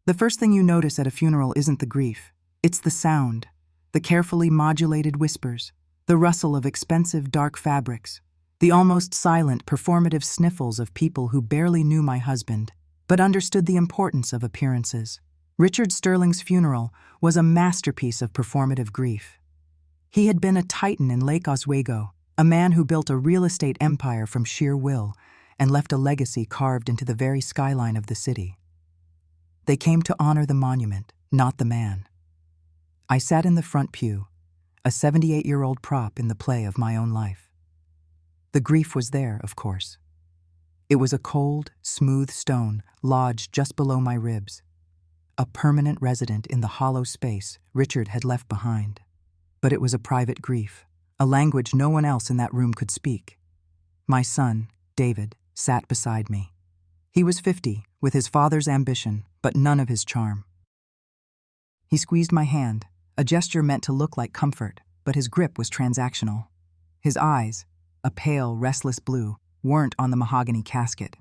The first thing you notice at a funeral isn't the grief. It's the sound, the carefully modulated whispers, the rustle of expensive dark fabrics, the almost silent performative sniffles of people who barely knew my husband, but understood the importance of appearances. Richard Sterling's funeral was a masterpiece of performative grief. He had been a titan in Lake Oswego, a man who built a real estate empire from sheer will and left a legacy carved into the very skyline of the city. They came to honor the monument, not the man. I sat in the front pew, a 78-year-old prop in the play of my own life. The grief was there, of course. It was a cold, smooth stone lodged just below my ribs, a permanent resident in the hollow space Richard had left behind. But it was a private grief, a language no one else in that room could speak. My son, David, sat beside me. He was 50, with his father's ambition, but none of his charm. He squeezed my hand, a gesture meant to look like comfort, but his grip was transactional. His eyes, a pale, restless blue, weren't on the mahogany casket.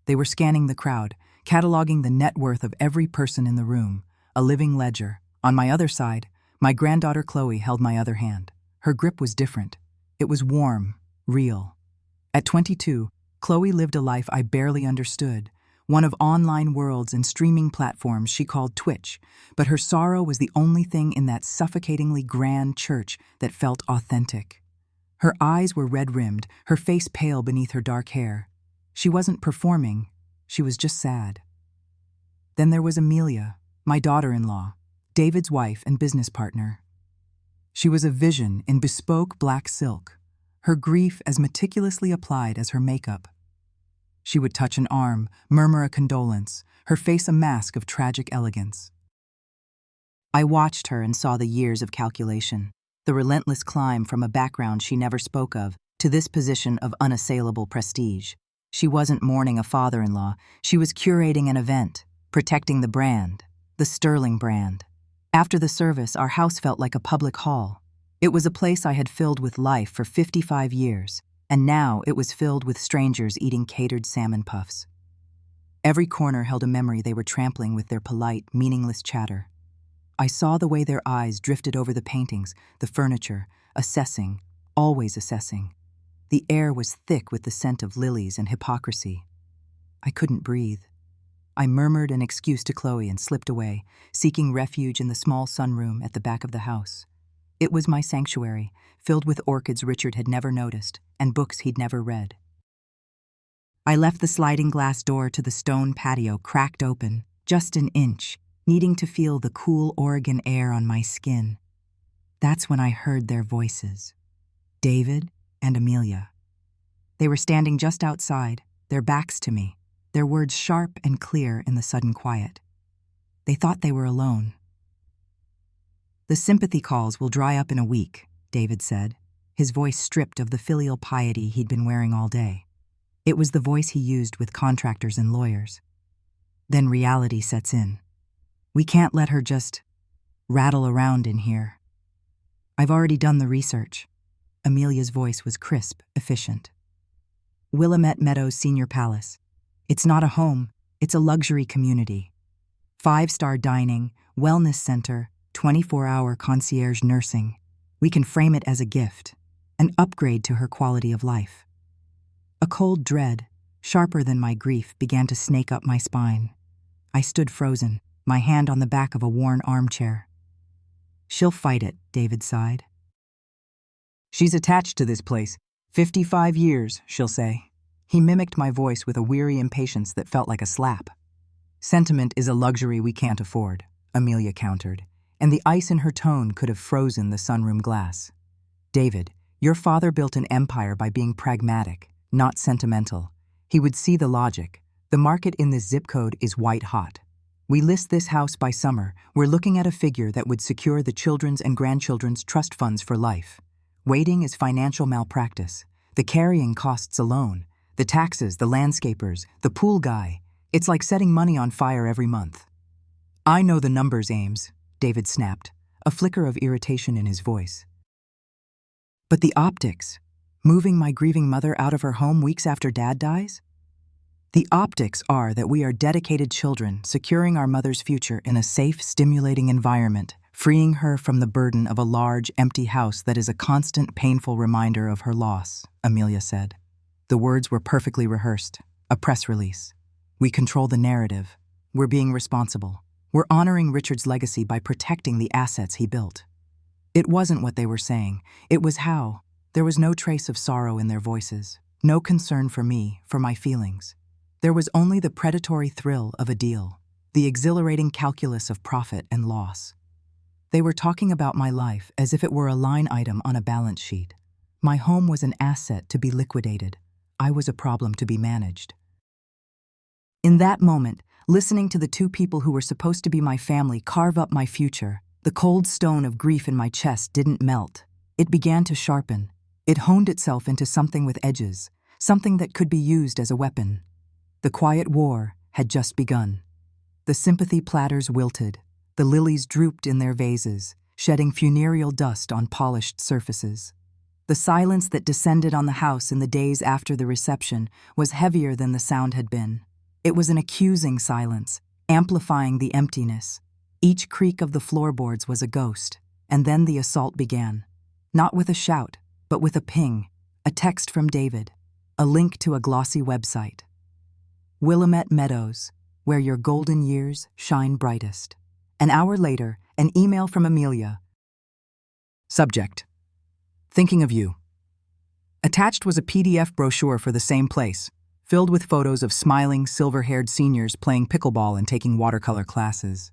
They were scanning the crowd, cataloging the net worth of every person in the room, a living ledger. On my other side, my granddaughter Chloe held my other hand. Her grip was different. It was warm, real. At 22, Chloe lived a life I barely understood, one of online worlds and streaming platforms she called Twitch, but her sorrow was the only thing in that suffocatingly grand church that felt authentic. Her eyes were red-rimmed, her face pale beneath her dark hair. She wasn't performing, she was just sad. Then there was Amelia, my daughter-in-law, David's wife and business partner. She was a vision in bespoke black silk, her grief as meticulously applied as her makeup. She would touch an arm, murmur a condolence, her face a mask of tragic elegance. I watched her and saw the years of calculation, the relentless climb from a background she never spoke of to this position of unassailable prestige. She wasn't mourning a father-in-law, she was curating an event, protecting the brand, the Sterling brand. After the service, our house felt like a public hall. It was a place I had filled with life for 55 years, and now it was filled with strangers eating catered salmon puffs. Every corner held a memory they were trampling with their polite, meaningless chatter. I saw the way their eyes drifted over the paintings, the furniture, assessing, always assessing. The air was thick with the scent of lilies and hypocrisy. I couldn't breathe. I murmured an excuse to Chloe and slipped away, seeking refuge in the small sunroom at the back of the house. It was my sanctuary, filled with orchids Richard had never noticed and books he'd never read. I left the sliding glass door to the stone patio cracked open, just an inch, needing to feel the cool Oregon air on my skin. That's when I heard their voices. David and Amelia. They were standing just outside, their backs to me, their words sharp and clear in the sudden quiet. They thought they were alone. "The sympathy calls will dry up in a week," David said, his voice stripped of the filial piety he'd been wearing all day. It was the voice he used with contractors and lawyers. Then reality sets in. We can't let her just rattle around in here. I've already done the research. Amelia's voice was crisp, efficient. Willamette Meadows Senior Palace. It's not a home, it's a luxury community. 5-star dining, wellness center, 24-hour concierge nursing. We can frame it as a gift, an upgrade to her quality of life. A cold dread, sharper than my grief, began to snake up my spine. I stood frozen, my hand on the back of a worn armchair. "She'll fight it," David sighed. "She's attached to this place. 55 years, she'll say." He mimicked my voice with a weary impatience that felt like a slap. "Sentiment is a luxury we can't afford," Amelia countered, and the ice in her tone could have frozen the sunroom glass. "David, your father built an empire by being pragmatic, not sentimental. He would see the logic. The market in this zip code is white hot. We list this house by summer. We're looking at a figure that would secure the children's and grandchildren's trust funds for life. Waiting is financial malpractice. The carrying costs alone, the taxes, the landscapers, the pool guy. It's like setting money on fire every month." "I know the numbers, Ames," David snapped, a flicker of irritation in his voice. "But the optics, moving my grieving mother out of her home weeks after Dad dies? The optics are that we are dedicated children, securing our mother's future in a safe, stimulating environment, freeing her from the burden of a large, empty house that is a constant, painful reminder of her loss, Amelia said. The words were perfectly rehearsed. A press release. We control the narrative. We're being responsible. We're honoring Richard's legacy by protecting the assets he built. It wasn't what they were saying. It was how. There was no trace of sorrow in their voices. No concern for me, for my feelings. There was only the predatory thrill of a deal, the exhilarating calculus of profit and loss. They were talking about my life as if it were a line item on a balance sheet. My home was an asset to be liquidated. I was a problem to be managed. In that moment, listening to the two people who were supposed to be my family carve up my future, the cold stone of grief in my chest didn't melt. It began to sharpen. It honed itself into something with edges, something that could be used as a weapon. The quiet war had just begun. The sympathy platters wilted. The lilies drooped in their vases, shedding funereal dust on polished surfaces. The silence that descended on the house in the days after the reception was heavier than the sound had been. It was an accusing silence, amplifying the emptiness. Each creak of the floorboards was a ghost, and then the assault began. Not with a shout, but with a ping, a text from David, a link to a glossy website. Willamette Meadows, where your golden years shine brightest. An hour later, an email from Amelia. Subject: Thinking of you. Attached was a PDF brochure for the same place, filled with photos of smiling, silver-haired seniors playing pickleball and taking watercolor classes.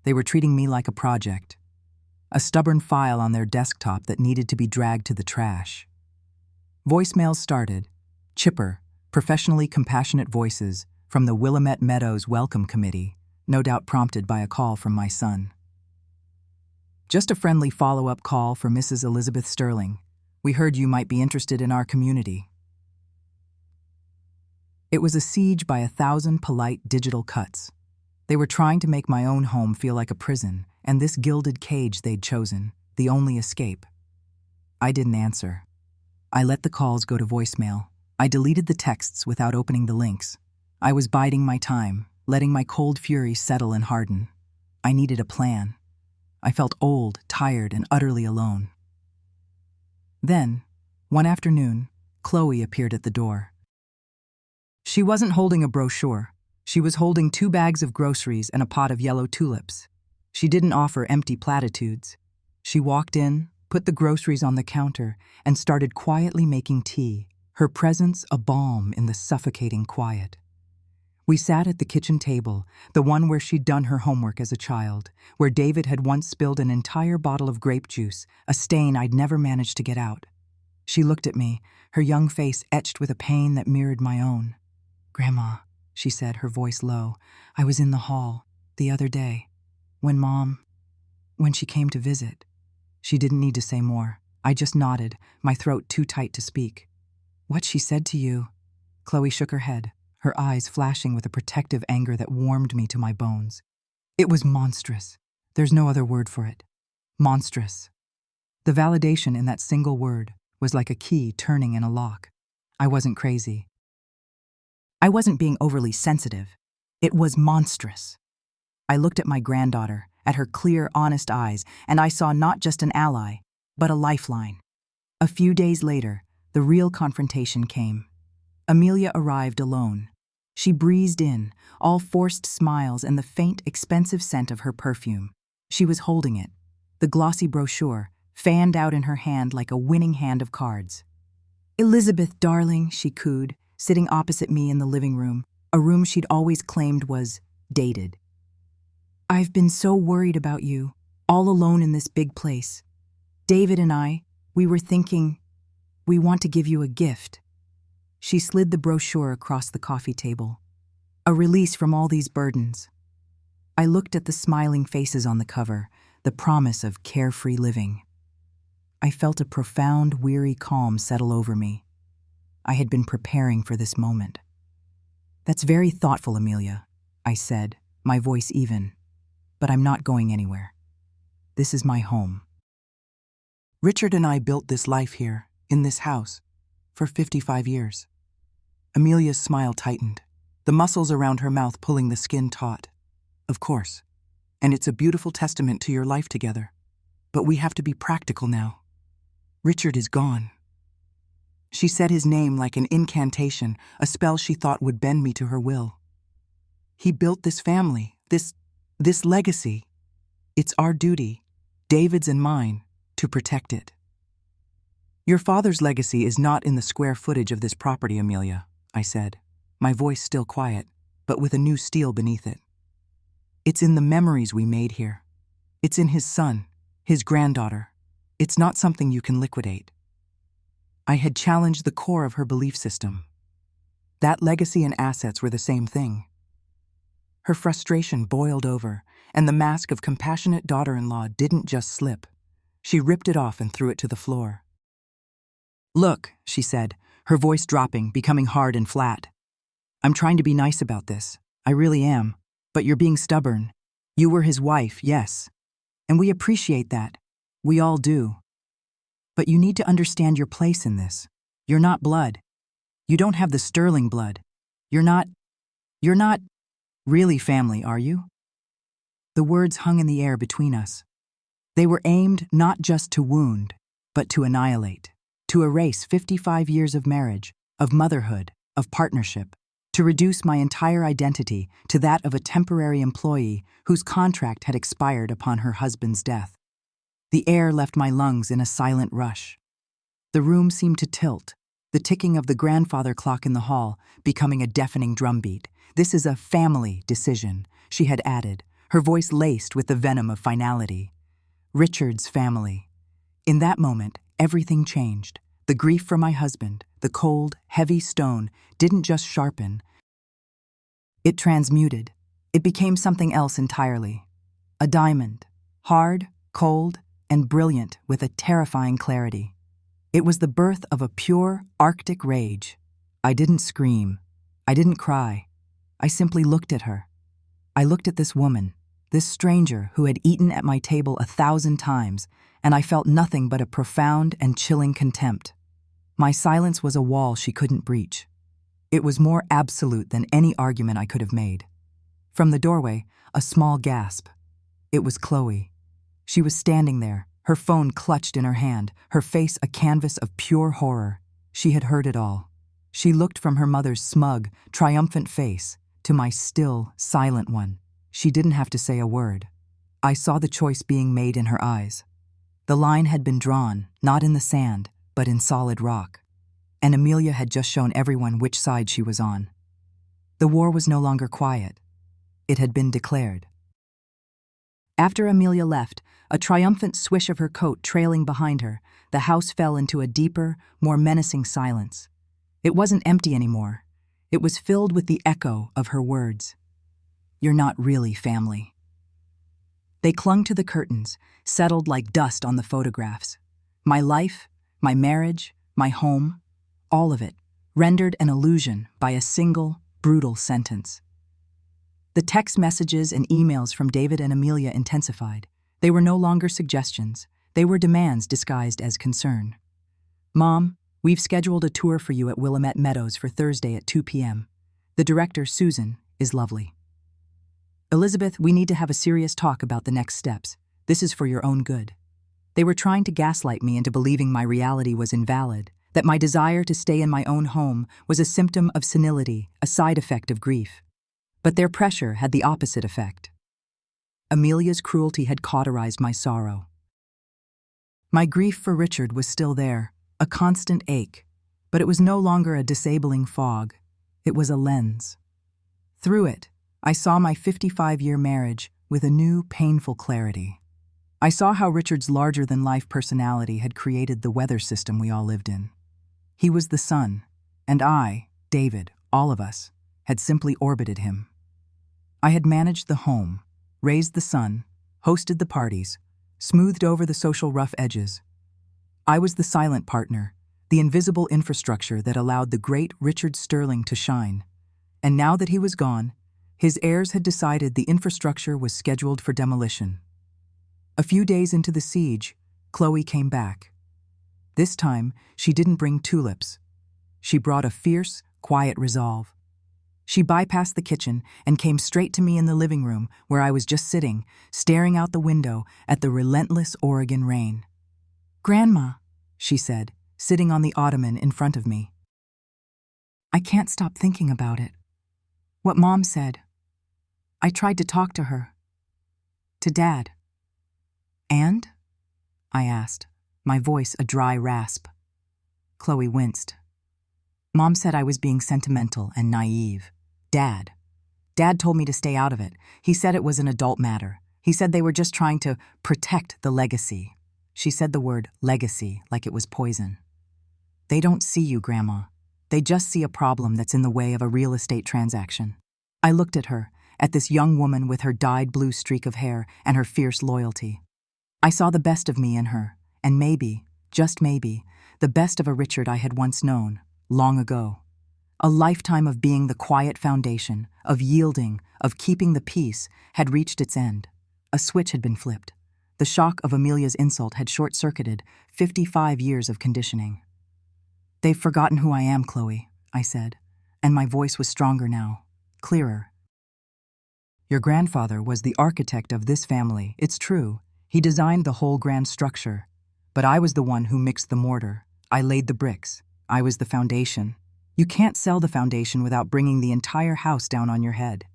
They were treating me like a project, a stubborn file on their desktop that needed to be dragged to the trash. Voicemails started, chipper, professionally compassionate voices from the Willamette Meadows Welcome Committee, no doubt prompted by a call from my son. Just a friendly follow-up call for Mrs. Elizabeth Sterling. We heard you might be interested in our community. It was a siege by 1,000 polite digital cuts. They were trying to make my own home feel like a prison, and this gilded cage they'd chosen, the only escape. I didn't answer. I let the calls go to voicemail. I deleted the texts without opening the links. I was biding my time, letting my cold fury settle and harden. I needed a plan. I felt old, tired, and utterly alone. Then, one afternoon, Chloe appeared at the door. She wasn't holding a brochure. She was holding 2 bags of groceries and a pot of yellow tulips. She didn't offer empty platitudes. She walked in, put the groceries on the counter, and started quietly making tea, her presence a balm in the suffocating quiet. We sat at the kitchen table, the one where she'd done her homework as a child, where David had once spilled an entire bottle of grape juice, a stain I'd never managed to get out. She looked at me, her young face etched with a pain that mirrored my own. "Grandma," she said, her voice low, "I was in the hall the other day, when she came to visit." She didn't need to say more. I just nodded, my throat too tight to speak. "What she said to you?" Chloe shook her head, her eyes flashing with a protective anger that warmed me to my bones. It was monstrous. There's no other word for it. Monstrous. The validation in that single word was like a key turning in a lock. I wasn't crazy. I wasn't being overly sensitive. It was monstrous. I looked at my granddaughter, at her clear, honest eyes, and I saw not just an ally, but a lifeline. A few days later, the real confrontation came. Amelia arrived alone. She breezed in, all forced smiles and the faint, expensive scent of her perfume. She was holding it, the glossy brochure, fanned out in her hand like a winning hand of cards. "Elizabeth, darling," she cooed, sitting opposite me in the living room, a room she'd always claimed was dated. "I've been so worried about you, all alone in this big place. David and I, we were thinking, we want to give you a gift." She slid the brochure across the coffee table. A release from all these burdens. I looked at the smiling faces on the cover, the promise of carefree living. I felt a profound, weary calm settle over me. I had been preparing for this moment. "That's very thoughtful, Amelia," I said, my voice even. "But I'm not going anywhere. This is my home. Richard and I built this life here, in this house, for 55 years. Amelia's smile tightened. the muscles around her mouth pulling the skin taut. Of course. And it's a beautiful testament to your life together. But we have to be practical now. Richard is gone. She said his name like an incantation, a spell she thought would bend me to her will. He built this family, this legacy. It's our duty, David's and mine, to protect it. Your father's legacy is not in the square footage of this property, Amelia, I said, my voice still quiet, but with a new steel beneath it. It's in the memories we made here. It's in his son, his granddaughter. It's not something you can liquidate. I had challenged the core of her belief system. That legacy and assets were the same thing. Her frustration boiled over, and the mask of compassionate daughter-in-law didn't just slip. She ripped it off and threw it to the floor. Look, she said, her voice dropping, becoming hard and flat. I'm trying to be nice about this. I really am. But you're being stubborn. You were his wife, yes. And we appreciate that. We all do. But you need to understand your place in this. You're not blood. You don't have the Sterling blood. You're not really family, are you? The words hung in the air between us. They were aimed not just to wound, but to annihilate, to erase 55 years of marriage, of motherhood, of partnership, to reduce my entire identity to that of a temporary employee whose contract had expired upon her husband's death. The air left my lungs in a silent rush. The room seemed to tilt, the ticking of the grandfather clock in the hall becoming a deafening drumbeat. This is a family decision, she had added, her voice laced with the venom of finality. Richard's family. In that moment, everything changed. The grief for my husband, the cold, heavy stone, didn't just sharpen. It transmuted. It became something else entirely. A diamond, hard, cold, and brilliant with a terrifying clarity. It was the birth of a pure, Arctic rage. I didn't scream. I didn't cry. I simply looked at her. I looked at this woman, this stranger who had eaten at my table 1,000 times, and I felt nothing but a profound and chilling contempt. My silence was a wall she couldn't breach. It was more absolute than any argument I could have made. From the doorway, a small gasp. It was Chloe. She was standing there, her phone clutched in her hand, her face a canvas of pure horror. She had heard it all. She looked from her mother's smug, triumphant face to my still, silent one. She didn't have to say a word. I saw the choice being made in her eyes. The line had been drawn, not in the sand, but in solid rock. And Amelia had just shown everyone which side she was on. The war was no longer quiet. It had been declared. After Amelia left, a triumphant swish of her coat trailing behind her, the house fell into a deeper, more menacing silence. It wasn't empty anymore. It was filled with the echo of her words. You're not really family. They clung to the curtains, settled like dust on the photographs. My life, my marriage, my home, all of it, rendered an illusion by a single, brutal sentence. The text messages and emails from David and Amelia intensified. They were no longer suggestions. They were demands disguised as concern. Mom, we've scheduled a tour for you at Willamette Meadows for Thursday at 2 p.m. The director, Susan, is lovely. Elizabeth, we need to have a serious talk about the next steps. This is for your own good. They were trying to gaslight me into believing my reality was invalid, that my desire to stay in my own home was a symptom of senility, a side effect of grief. But their pressure had the opposite effect. Amelia's cruelty had cauterized my sorrow. My grief for Richard was still there, a constant ache, but it was no longer a disabling fog. It was a lens. Through it, I saw my 55-year marriage with a new, painful clarity. I saw how Richard's larger-than-life personality had created the weather system we all lived in. He was the sun, and I, David, all of us, had simply orbited him. I had managed the home, raised the son, hosted the parties, smoothed over the social rough edges. I was the silent partner, the invisible infrastructure that allowed the great Richard Sterling to shine. And now that he was gone, his heirs had decided the infrastructure was scheduled for demolition. A few days into the siege, Chloe came back. This time, she didn't bring tulips. She brought a fierce, quiet resolve. She bypassed the kitchen and came straight to me in the living room where I was just sitting, staring out the window at the relentless Oregon rain. "Grandma," she said, sitting on the ottoman in front of me. "I can't stop thinking about it. What Mom said. I tried to talk to her. To Dad." "And?" I asked, my voice a dry rasp. Chloe winced. "Mom said I was being sentimental and naive. Dad told me to stay out of it. He said it was an adult matter. He said they were just trying to protect the legacy." She said the word legacy like it was poison. "They don't see you, Grandma. They just see a problem that's in the way of a real estate transaction." I looked at her, at this young woman with her dyed blue streak of hair and her fierce loyalty. I saw the best of me in her, and maybe, just maybe, the best of a Richard I had once known, long ago. A lifetime of being the quiet foundation, of yielding, of keeping the peace, had reached its end. A switch had been flipped. The shock of Amelia's insult had short-circuited 55 years of conditioning. "They've forgotten who I am, Chloe," I said, and my voice was stronger now, clearer. "Your grandfather was the architect of this family, it's true. He designed the whole grand structure. But I was the one who mixed the mortar. I laid the bricks. I was the foundation. You can't sell the foundation without bringing the entire house down on your head."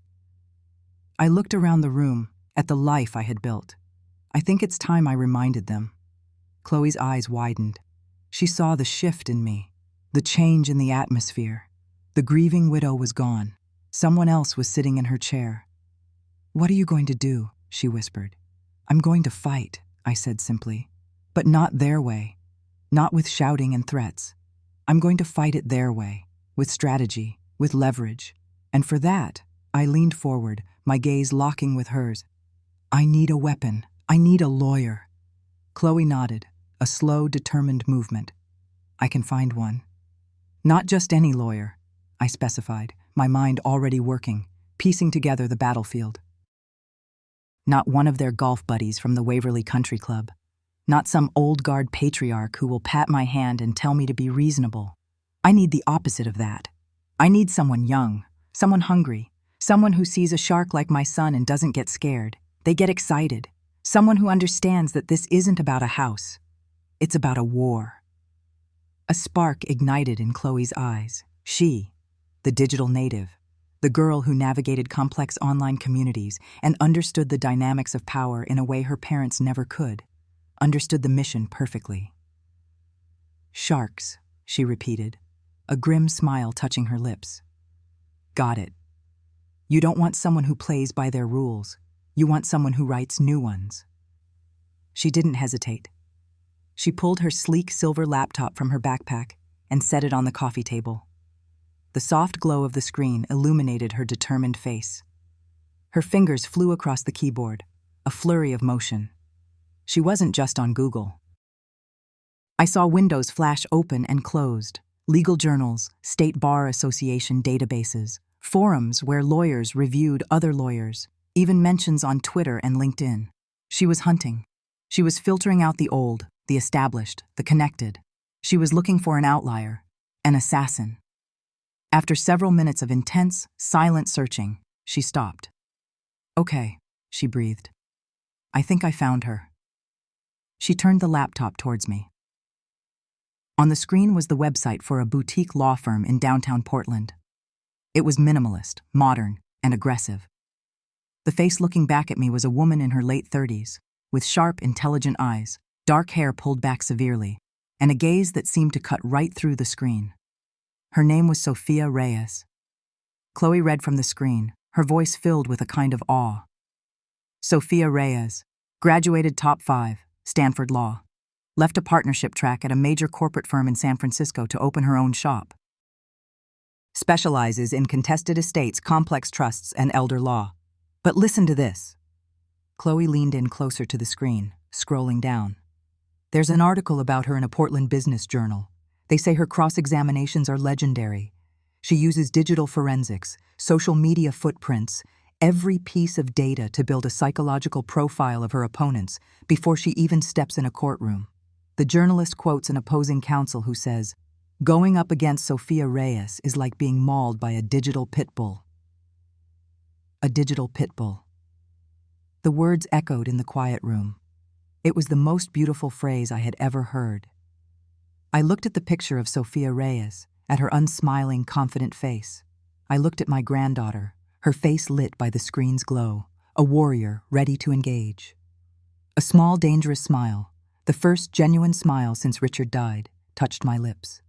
I looked around the room, at the life I had built. I think it's time I reminded them. Chloe's eyes widened. She saw the shift in me, the change in the atmosphere. The grieving widow was gone. Someone else was sitting in her chair. "What are you going to do?" she whispered. "I'm going to fight," I said simply. "But not their way. Not with shouting and threats. I'm going to fight it their way, with strategy, with leverage. And for that, I leaned forward, my gaze locking with hers. I need a weapon. I need a lawyer." Chloe nodded, a slow, determined movement. "I can find one." "Not just any lawyer," I specified, my mind already working, piecing together the battlefield. "Not one of their golf buddies from the Waverly Country Club. Not some old guard patriarch who will pat my hand and tell me to be reasonable. I need the opposite of that. I need someone young, someone hungry, someone who sees a shark like my son and doesn't get scared. They get excited. Someone who understands that this isn't about a house. It's about a war." A spark ignited in Chloe's eyes. She, the digital native, the girl who navigated complex online communities and understood the dynamics of power in a way her parents never could, understood the mission perfectly. "Sharks," she repeated, a grim smile touching her lips. "Got it. You don't want someone who plays by their rules. You want someone who writes new ones." She didn't hesitate. She pulled her sleek silver laptop from her backpack and set it on the coffee table. The soft glow of the screen illuminated her determined face. Her fingers flew across the keyboard, a flurry of motion. She wasn't just on Google. I saw windows flash open and closed, legal journals, State Bar Association databases, forums where lawyers reviewed other lawyers, even mentions on Twitter and LinkedIn. She was hunting. She was filtering out the old, the established, the connected. She was looking for an outlier, an assassin. After several minutes of intense, silent searching, she stopped. "Okay," she breathed. "I think I found her." She turned the laptop towards me. On the screen was the website for a boutique law firm in downtown Portland. It was minimalist, modern, and aggressive. The face looking back at me was a woman in her late 30s, with sharp, intelligent eyes, dark hair pulled back severely, and a gaze that seemed to cut right through the screen. Her name was Sophia Reyes. Chloe read from the screen, her voice filled with a kind of awe. Sophia Reyes, graduated top 5, Stanford Law. Left a partnership track at a major corporate firm in San Francisco to open her own shop. Specializes in contested estates, complex trusts, and elder law. But listen to this. Chloe leaned in closer to the screen, scrolling down. There's an article about her in a Portland business journal. They say her cross-examinations are legendary. She uses digital forensics, social media footprints, every piece of data to build a psychological profile of her opponents before she even steps in a courtroom. The journalist quotes an opposing counsel who says, "Going up against Sophia Reyes is like being mauled by a digital pit bull." a digital pit bull. The words echoed in the quiet room. It was the most beautiful phrase I had ever heard. I looked at the picture of Sofia Reyes, at her unsmiling, confident face. I looked at my granddaughter, her face lit by the screen's glow, a warrior ready to engage. A small, dangerous smile, the first genuine smile since Richard died, touched my lips.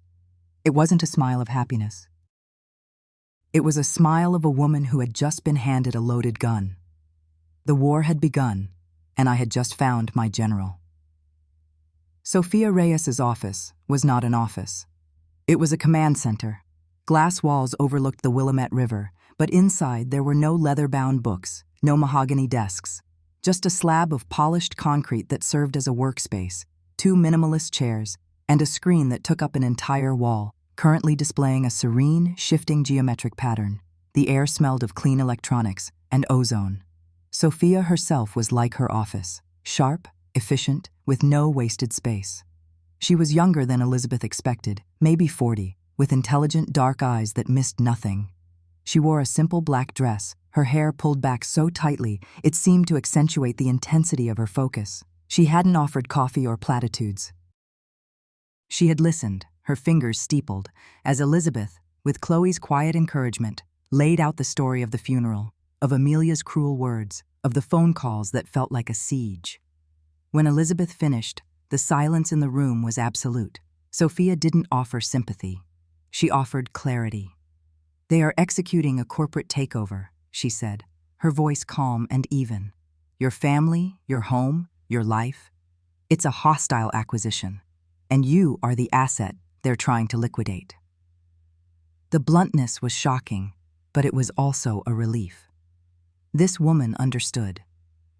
It wasn't a smile of happiness. It was a smile of a woman who had just been handed a loaded gun. The war had begun, and I had just found my general. Sofia Reyes's office was not an office. It was a command center. Glass walls overlooked the Willamette River, but inside there were no leather-bound books, no mahogany desks, just a slab of polished concrete that served as a workspace, 2 minimalist chairs, and a screen that took up an entire wall, currently displaying a serene, shifting geometric pattern. The air smelled of clean electronics and ozone. Sofia herself was like her office, sharp, efficient, with no wasted space. She was younger than Elizabeth expected, maybe 40, with intelligent dark eyes that missed nothing. She wore a simple black dress, her hair pulled back so tightly it seemed to accentuate the intensity of her focus. She hadn't offered coffee or platitudes. She had listened, her fingers steepled, as Elizabeth, with Chloe's quiet encouragement, laid out the story of the funeral, of Amelia's cruel words, of the phone calls that felt like a siege. When Elizabeth finished, the silence in the room was absolute. Sofia didn't offer sympathy. She offered clarity. "They are executing a corporate takeover," she said, her voice calm and even. "Your family, your home, your life. It's a hostile acquisition, and you are the asset they're trying to liquidate." The bluntness was shocking, but it was also a relief. This woman understood.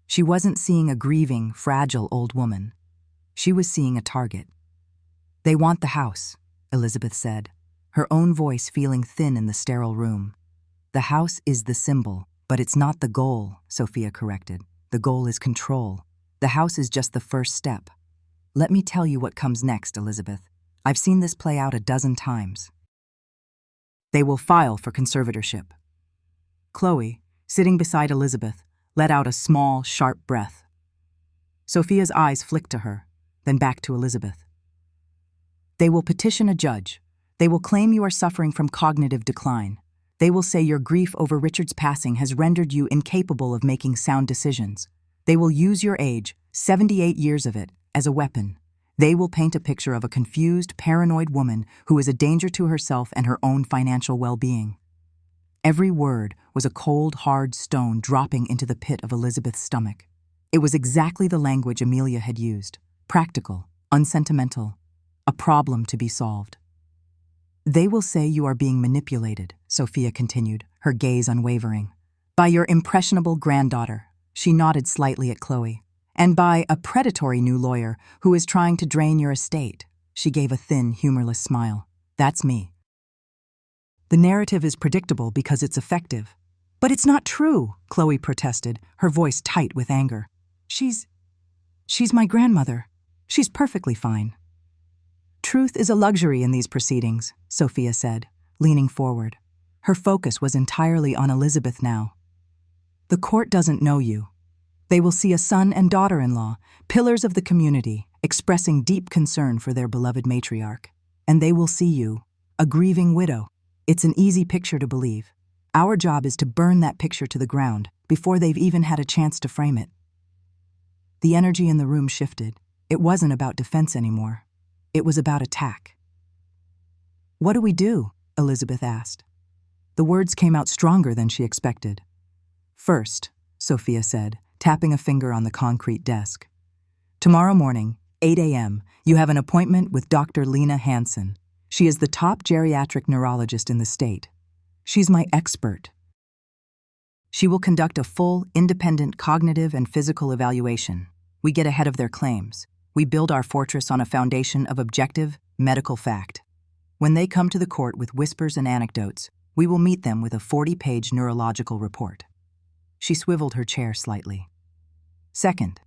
She wasn't seeing a grieving, fragile old woman. She was seeing a target. "They want the house," Elizabeth said, her own voice feeling thin in the sterile room. "The house is the symbol, but it's not the goal," Sofia corrected. "The goal is control. The house is just the first step. Let me tell you what comes next, Elizabeth. I've seen this play out a dozen times. They will file for conservatorship." Chloe, sitting beside Elizabeth, let out a small, sharp breath. Sofia's eyes flicked to her, then back to Elizabeth. "They will petition a judge. They will claim you are suffering from cognitive decline. They will say your grief over Richard's passing has rendered you incapable of making sound decisions. They will use your age, 78 years of it, as a weapon. They will paint a picture of a confused, paranoid woman who is a danger to herself and her own financial well-being." Every word was a cold, hard stone dropping into the pit of Elizabeth's stomach. It was exactly the language Amelia had used. Practical, unsentimental, a problem to be solved. "They will say you are being manipulated," Sofia continued, her gaze unwavering. "By your impressionable granddaughter," she nodded slightly at Chloe, "and by a predatory new lawyer who is trying to drain your estate." She gave a thin, humorless smile. "That's me." "The narrative is predictable because it's effective." "But it's not true," Chloe protested, her voice tight with anger. She's my grandmother. She's perfectly fine." "Truth is a luxury in these proceedings," Sofia said, leaning forward. Her focus was entirely on Elizabeth now. "The court doesn't know you. They will see a son and daughter-in-law, pillars of the community, expressing deep concern for their beloved matriarch. And they will see you, a grieving widow. It's an easy picture to believe. Our job is to burn that picture to the ground before they've even had a chance to frame it." The energy in the room shifted. It wasn't about defense anymore. It was about attack. "What do we do?" Elizabeth asked. The words came out stronger than she expected. "First," Sofia said, tapping a finger on the concrete desk. "Tomorrow morning, 8 a.m., you have an appointment with Dr. Lena Hansen. She is the top geriatric neurologist in the state. She's my expert. She will conduct a full, independent cognitive and physical evaluation. We get ahead of their claims. We build our fortress on a foundation of objective, medical fact. When they come to the court with whispers and anecdotes, we will meet them with a 40-page neurological report." She swiveled her chair slightly. "Second,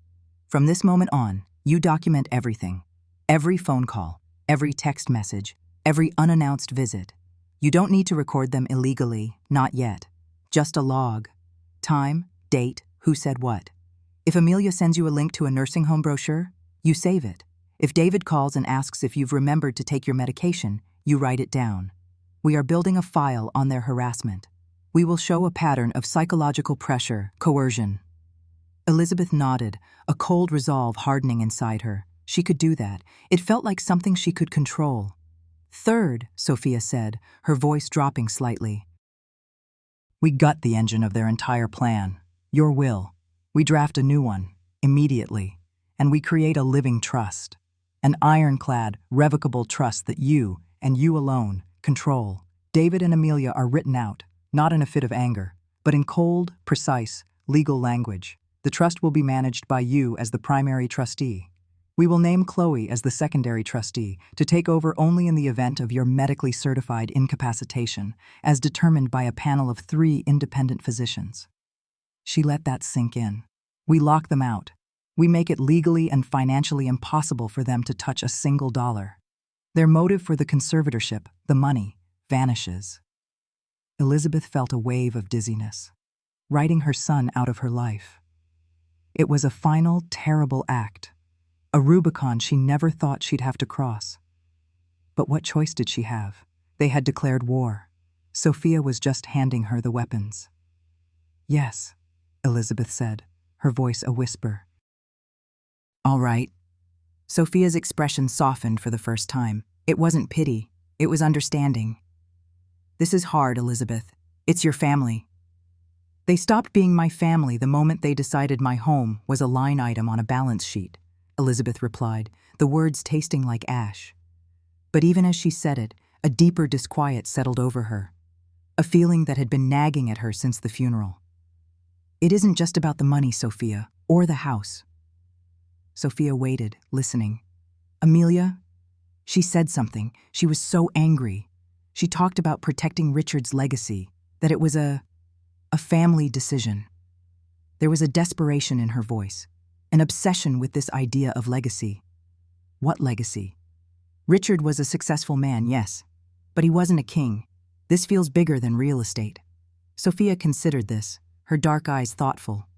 from this moment on, you document everything. Every phone call, every text message, every unannounced visit. You don't need to record them illegally, not yet. Just a log. Time, date, who said what. If Amelia sends you a link to a nursing home brochure, you save it. If David calls and asks if you've remembered to take your medication, you write it down. We are building a file on their harassment. We will show a pattern of psychological pressure, coercion. Elizabeth nodded, a cold resolve hardening inside her. She could do that. It felt like something she could control. Third, Sophia said, her voice dropping slightly. We gut the engine of their entire plan. Your will. We draft a new one, immediately. And we create a living trust. An ironclad, revocable trust that you, and you alone, control. David and Amelia are written out, not in a fit of anger, but in cold, precise, legal language. The trust will be managed by you as the primary trustee. We will name Chloe as the secondary trustee to take over only in the event of your medically certified incapacitation, as determined by a panel of 3 independent physicians. She let that sink in. We lock them out. We make it legally and financially impossible for them to touch a single dollar. Their motive for the conservatorship, the money, vanishes. Elizabeth felt a wave of dizziness, writing her son out of her life. It was a final, terrible act, a Rubicon she never thought she'd have to cross. But what choice did she have? They had declared war. Sophia was just handing her the weapons. Yes, Elizabeth said, her voice a whisper. All right. Sophia's expression softened for the first time. It wasn't pity, it was understanding. This is hard, Elizabeth. It's your family. They stopped being my family the moment they decided my home was a line item on a balance sheet, Elizabeth replied, the words tasting like ash. But even as she said it, a deeper disquiet settled over her, a feeling that had been nagging at her since the funeral. It isn't just about the money, Sophia, or the house. Sophia waited, listening. Amelia? She said something. She was so angry. She talked about protecting Richard's legacy, that it was a family decision. There was a desperation in her voice, an obsession with this idea of legacy. What legacy? Richard was a successful man, yes, but he wasn't a king. This feels bigger than real estate. Sophia considered this, her dark eyes thoughtful.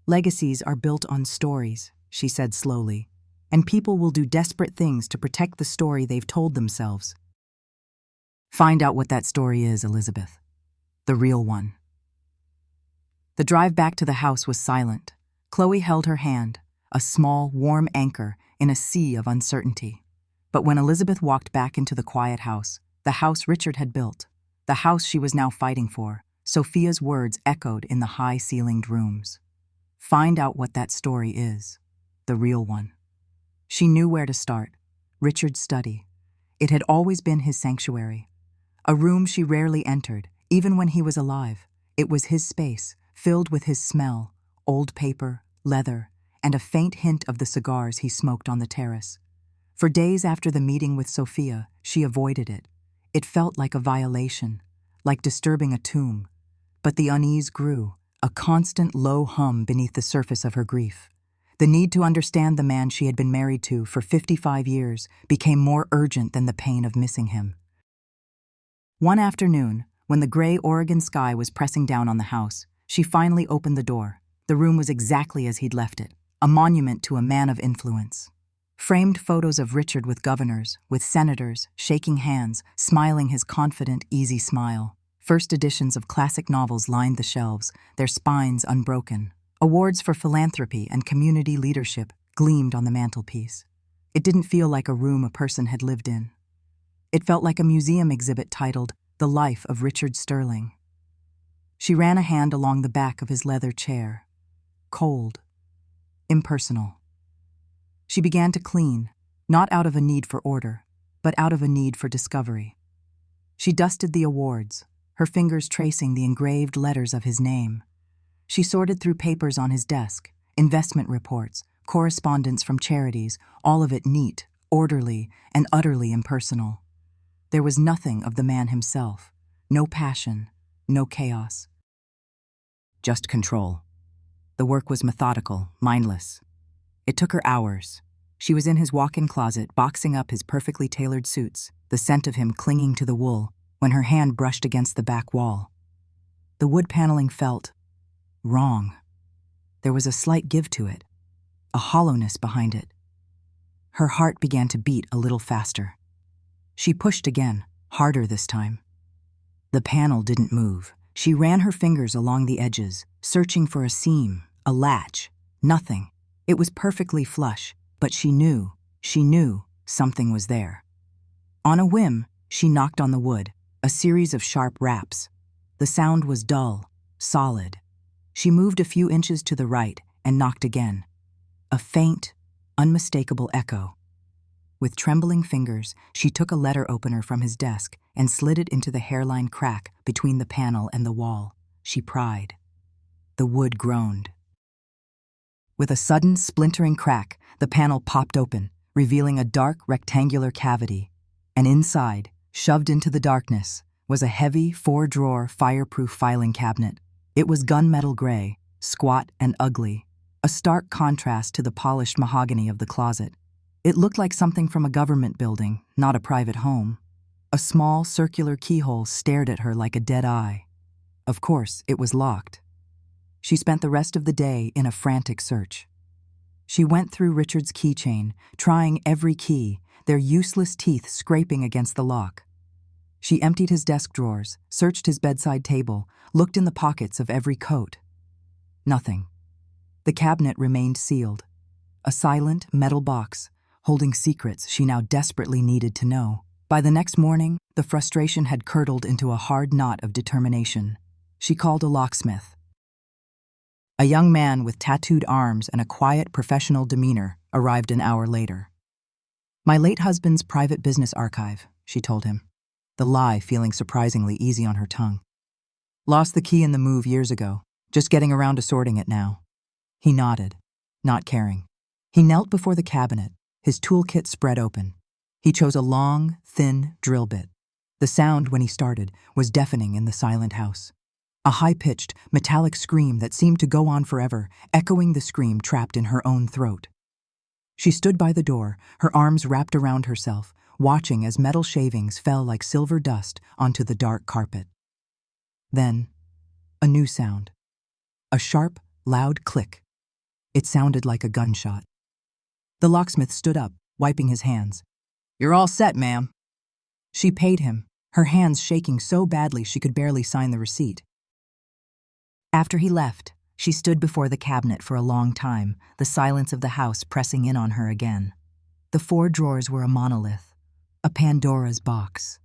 Legacies are built on stories, she said slowly, and people will do desperate things to protect the story they've told themselves. Find out what that story is, Elizabeth. The real one. The drive back to the house was silent. Chloe held her hand, a small, warm anchor in a sea of uncertainty. But when Elizabeth walked back into the quiet house, the house Richard had built, the house she was now fighting for, Sophia's words echoed in the high-ceilinged rooms. Find out what that story is. The real one. She knew where to start. Richard's study. It had always been his sanctuary. A room she rarely entered, even when he was alive. It was his space, filled with his smell, old paper, leather, and a faint hint of the cigars he smoked on the terrace. For days after the meeting with Sophia, she avoided it. It felt like a violation, like disturbing a tomb. But the unease grew, a constant low hum beneath the surface of her grief. The need to understand the man she had been married to for 55 years became more urgent than the pain of missing him. One afternoon, when the gray Oregon sky was pressing down on the house, she finally opened the door. The room was exactly as he'd left it, a monument to a man of influence. Framed photos of Richard with governors, with senators, shaking hands, smiling his confident, easy smile. First editions of classic novels lined the shelves, their spines unbroken. Awards for philanthropy and community leadership gleamed on the mantelpiece. It didn't feel like a room a person had lived in. It felt like a museum exhibit titled The Life of Richard Sterling. She ran a hand along the back of his leather chair. Cold. Impersonal. She began to clean, not out of a need for order, but out of a need for discovery. She dusted the awards, her fingers tracing the engraved letters of his name. She sorted through papers on his desk, investment reports, correspondence from charities, all of it neat, orderly, and utterly impersonal. There was nothing of the man himself, no passion, no chaos. Just control. The work was methodical, mindless. It took her hours. She was in his walk-in closet, boxing up his perfectly tailored suits, the scent of him clinging to the wool, when her hand brushed against the back wall. The wood paneling felt Wrong. There was a slight give to it, a hollowness behind it. Her heart began to beat a little faster. She pushed again, harder this time. The panel didn't move. She ran her fingers along the edges, searching for a seam, a latch. Nothing. It was perfectly flush, but she knew something was there. On a whim, she knocked on the wood, a series of sharp raps. The sound was dull, solid. She moved a few inches to the right and knocked again. A faint, unmistakable echo. With trembling fingers, she took a letter opener from his desk and slid it into the hairline crack between the panel and the wall. She pried. The wood groaned. With a sudden, splintering crack, the panel popped open, revealing a dark, rectangular cavity. And inside, shoved into the darkness, was a heavy, 4-drawer, fireproof filing cabinet. It was gunmetal gray, squat and ugly, a stark contrast to the polished mahogany of the closet. It looked like something from a government building, not a private home. A small, circular keyhole stared at her like a dead eye. Of course, it was locked. She spent the rest of the day in a frantic search. She went through Richard's keychain, trying every key, their useless teeth scraping against the lock. She emptied his desk drawers, searched his bedside table, looked in the pockets of every coat. Nothing. The cabinet remained sealed. A silent metal box, holding secrets she now desperately needed to know. By the next morning, the frustration had curdled into a hard knot of determination. She called a locksmith. A young man with tattooed arms and a quiet, professional demeanor arrived an hour later. "My late husband's private business archive," she told him, the lie feeling surprisingly easy on her tongue. "Lost the key in the move years ago, just getting around to sorting it now." He nodded, not caring. He knelt before the cabinet, his toolkit spread open. He chose a long, thin drill bit. The sound, when he started, was deafening in the silent house. A high-pitched, metallic scream that seemed to go on forever, echoing the scream trapped in her own throat. She stood by the door, her arms wrapped around herself, watching as metal shavings fell like silver dust onto the dark carpet. Then, a new sound. A sharp, loud click. It sounded like a gunshot. The locksmith stood up, wiping his hands. "You're all set, ma'am." She paid him, her hands shaking so badly she could barely sign the receipt. After he left, she stood before the cabinet for a long time, the silence of the house pressing in on her again. The 4 drawers were a monolith, a Pandora's box.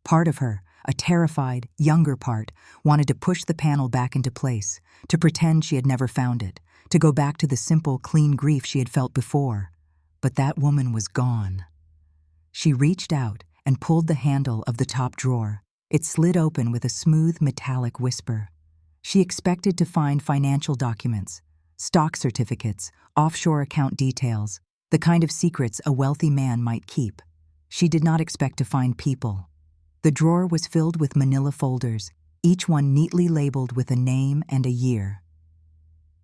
Part of her, a terrified, younger part, wanted to push the panel back into place, to pretend she had never found it, to go back to the simple, clean grief she had felt before. But that woman was gone. She reached out and pulled the handle of the top drawer. It slid open with a smooth, metallic whisper. She expected to find financial documents, stock certificates, offshore account details, the kind of secrets a wealthy man might keep. She did not expect to find people. The drawer was filled with manila folders, each one neatly labeled with a name and a year.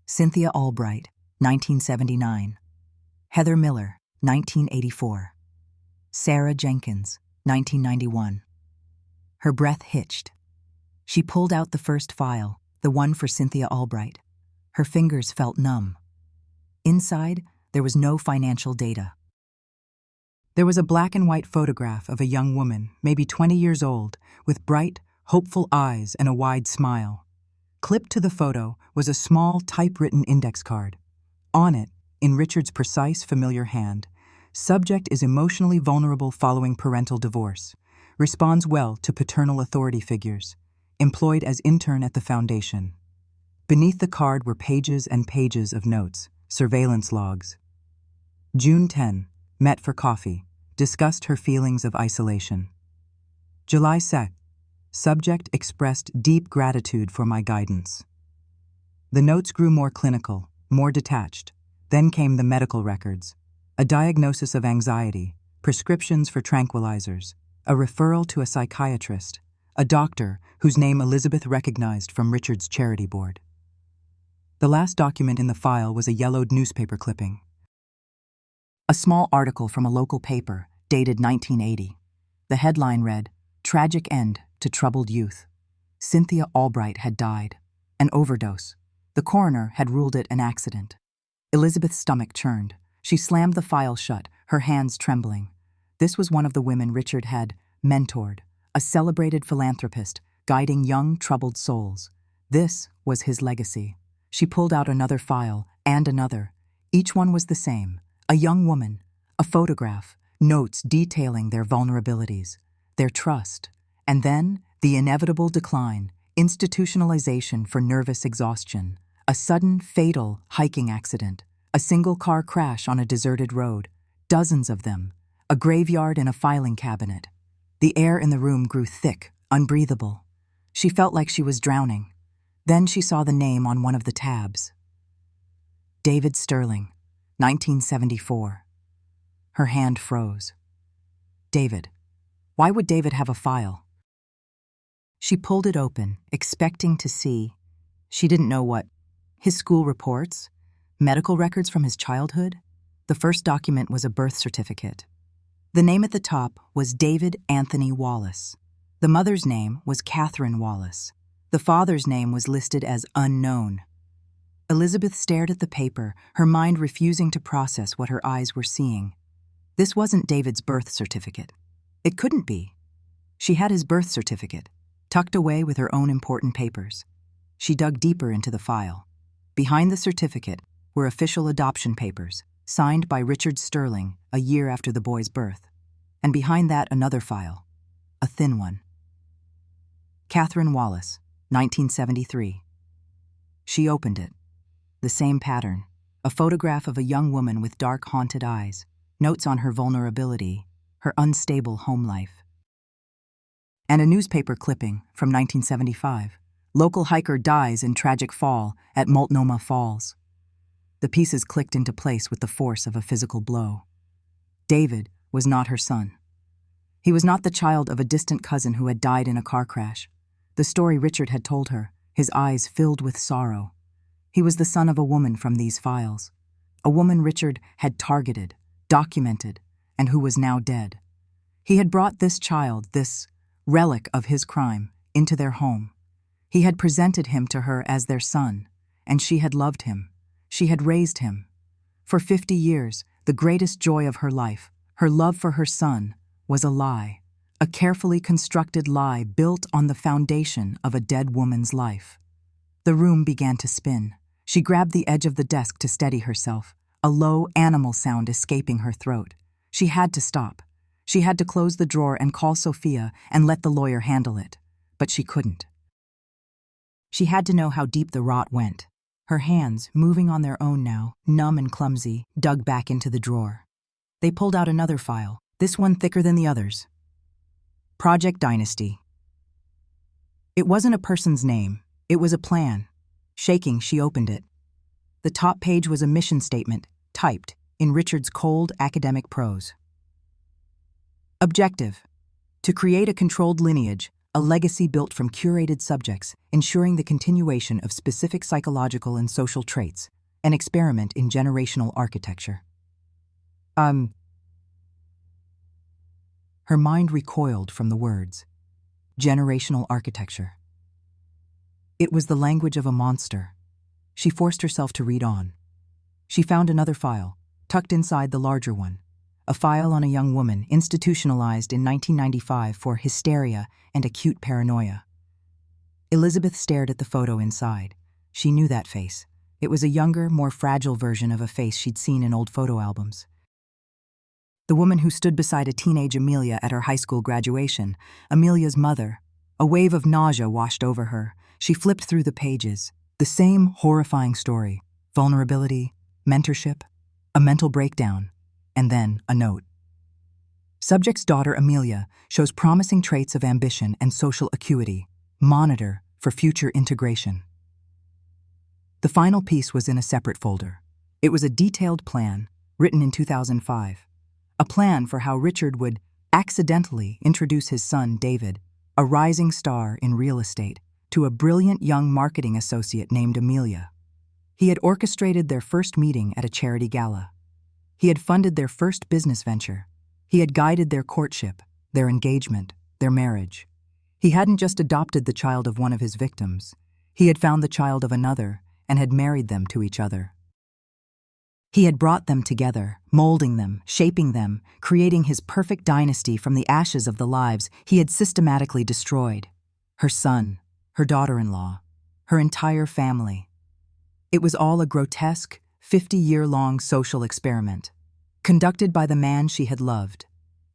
Cynthia Albright, 1979. Heather Miller, 1984. Sarah Jenkins, 1991. Her breath hitched. She pulled out the first file, the one for Cynthia Albright. Her fingers felt numb. Inside, there was no financial data. There was a black and white photograph of a young woman, maybe 20 years old, with bright, hopeful eyes and a wide smile. Clipped to the photo was a small, typewritten index card. On it, in Richard's precise, familiar hand, "Subject is emotionally vulnerable following parental divorce. Responds well to paternal authority figures. Employed as intern at the foundation." Beneath the card were pages and pages of notes, surveillance logs. June 10, met for coffee, discussed her feelings of isolation. July 2, subject expressed deep gratitude for my guidance. The notes grew more clinical, more detached. Then came the medical records. A diagnosis of anxiety, prescriptions for tranquilizers, a referral to a psychiatrist, a doctor whose name Elizabeth recognized from Richard's charity board. The last document in the file was a yellowed newspaper clipping. A small article from a local paper, dated 1980. The headline read, "Tragic End to Troubled Youth. Cynthia Albright had died. An overdose. The coroner had ruled it an accident. Elizabeth's stomach churned. She slammed the file shut, her hands trembling. This was one of the women Richard had mentored, a celebrated philanthropist, guiding young, troubled souls. This was his legacy. She pulled out another file, and another. Each one was the same. A young woman, a photograph, notes detailing their vulnerabilities, their trust, and then the inevitable decline, institutionalization for nervous exhaustion, a sudden, fatal hiking accident, a single-car crash on a deserted road, dozens of them, a graveyard in a filing cabinet. The air in the room grew thick, unbreathable. She felt like she was drowning. Then she saw the name on one of the tabs. David Sterling, 1974. Her hand froze. David. Why would David have a file? She pulled it open, expecting to see. She didn't know what. His school reports? Medical records from his childhood? The first document was a birth certificate. The name at the top was David Anthony Wallace. The mother's name was Catherine Wallace. The father's name was listed as unknown. Elizabeth stared at the paper, her mind refusing to process what her eyes were seeing. This wasn't David's birth certificate. It couldn't be. She had his birth certificate, tucked away with her own important papers. She dug deeper into the file. Behind the certificate were official adoption papers, signed by Richard Sterling a year after the boy's birth. And behind that, another file, a thin one. Catherine Wallace, 1973. She opened it. The same pattern, a photograph of a young woman with dark, haunted eyes, notes on her vulnerability, her unstable home life. And a newspaper clipping from 1975. Local hiker dies in tragic fall at Multnomah Falls. The pieces clicked into place with the force of a physical blow. David was not her son. He was not the child of a distant cousin who had died in a car crash. The story Richard had told her, his eyes filled with sorrow. He was the son of a woman from these files. A woman Richard had targeted, documented, and who was now dead. He had brought this child, this relic of his crime, into their home. He had presented him to her as their son, and she had loved him. She had raised him. For 50 years, the greatest joy of her life, her love for her son, was a lie, a carefully constructed lie built on the foundation of a dead woman's life. The room began to spin. She grabbed the edge of the desk to steady herself, a low animal sound escaping her throat. She had to stop. She had to close the drawer and call Sophia and let the lawyer handle it. But she couldn't. She had to know how deep the rot went. Her hands, moving on their own now, numb and clumsy, dug back into the drawer. They pulled out another file, this one thicker than the others. Project Dynasty. It wasn't a person's name. It was a plan. Shaking, she opened it. The top page was a mission statement, typed in Richard's cold academic prose. Objective: to create a controlled lineage, a legacy built from curated subjects, ensuring the continuation of specific psychological and social traits, an experiment in generational architecture. Her mind recoiled from the words. Generational architecture. It was the language of a monster. She forced herself to read on. She found another file, tucked inside the larger one. A file on a young woman institutionalized in 1995 for hysteria and acute paranoia. Elizabeth stared at the photo inside. She knew that face. It was a younger, more fragile version of a face she'd seen in old photo albums. The woman who stood beside a teenage Amelia at her high school graduation, Amelia's mother. A wave of nausea washed over her. She flipped through the pages. The same horrifying story. Vulnerability, mentorship, a mental breakdown, and then a note. Subject's daughter, Amelia, shows promising traits of ambition and social acuity. Monitor for future integration. The final piece was in a separate folder. It was a detailed plan, written in 2005. A plan for how Richard would accidentally introduce his son, David, a rising star in real estate, to a brilliant young marketing associate named Amelia. He had orchestrated their first meeting at a charity gala. He had funded their first business venture. He had guided their courtship, their engagement, their marriage. He hadn't just adopted the child of one of his victims. He had found the child of another and had married them to each other. He had brought them together, molding them, shaping them, creating his perfect dynasty from the ashes of the lives he had systematically destroyed. Her son, her daughter-in-law, her entire family. It was all a grotesque, 50-year-long social experiment, conducted by the man she had loved,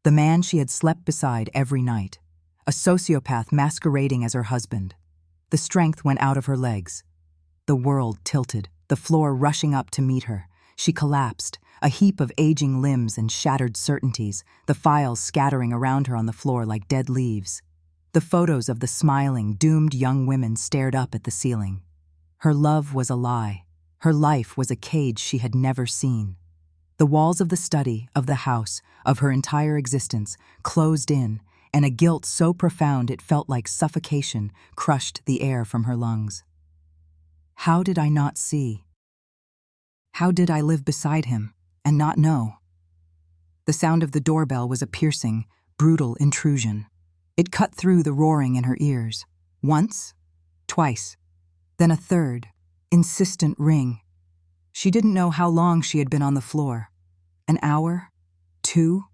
the man she had slept beside every night, a sociopath masquerading as her husband. The strength went out of her legs. The world tilted, the floor rushing up to meet her. She collapsed, a heap of aging limbs and shattered certainties, the files scattering around her on the floor like dead leaves. The photos of the smiling, doomed young women stared up at the ceiling. Her love was a lie. Her life was a cage she had never seen. The walls of the study, of the house, of her entire existence, closed in, and a guilt so profound it felt like suffocation crushed the air from her lungs. How did I not see? How did I live beside him and not know? The sound of the doorbell was a piercing, brutal intrusion. It cut through the roaring in her ears. Once, twice, then a third, insistent ring. She didn't know how long she had been on the floor. An hour? 2?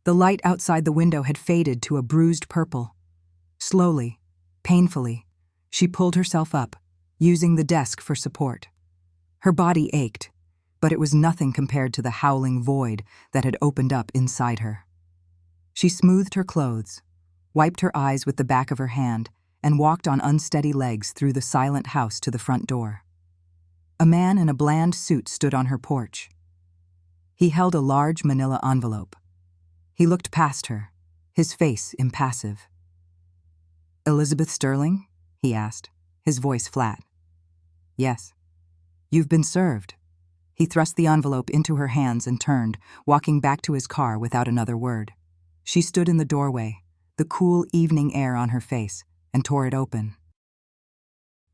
The light outside the window had faded to a bruised purple. Slowly, painfully, she pulled herself up, using the desk for support. Her body ached, but it was nothing compared to the howling void that had opened up inside her. She smoothed her clothes, wiped her eyes with the back of her hand, and walked on unsteady legs through the silent house to the front door. A man in a bland suit stood on her porch. He held a large manila envelope. He looked past her, his face impassive. "Elizabeth Sterling?" he asked, his voice flat. "Yes." "You've been served." He thrust the envelope into her hands and turned, walking back to his car without another word. She stood in the doorway, the cool evening air on her face, and tore it open.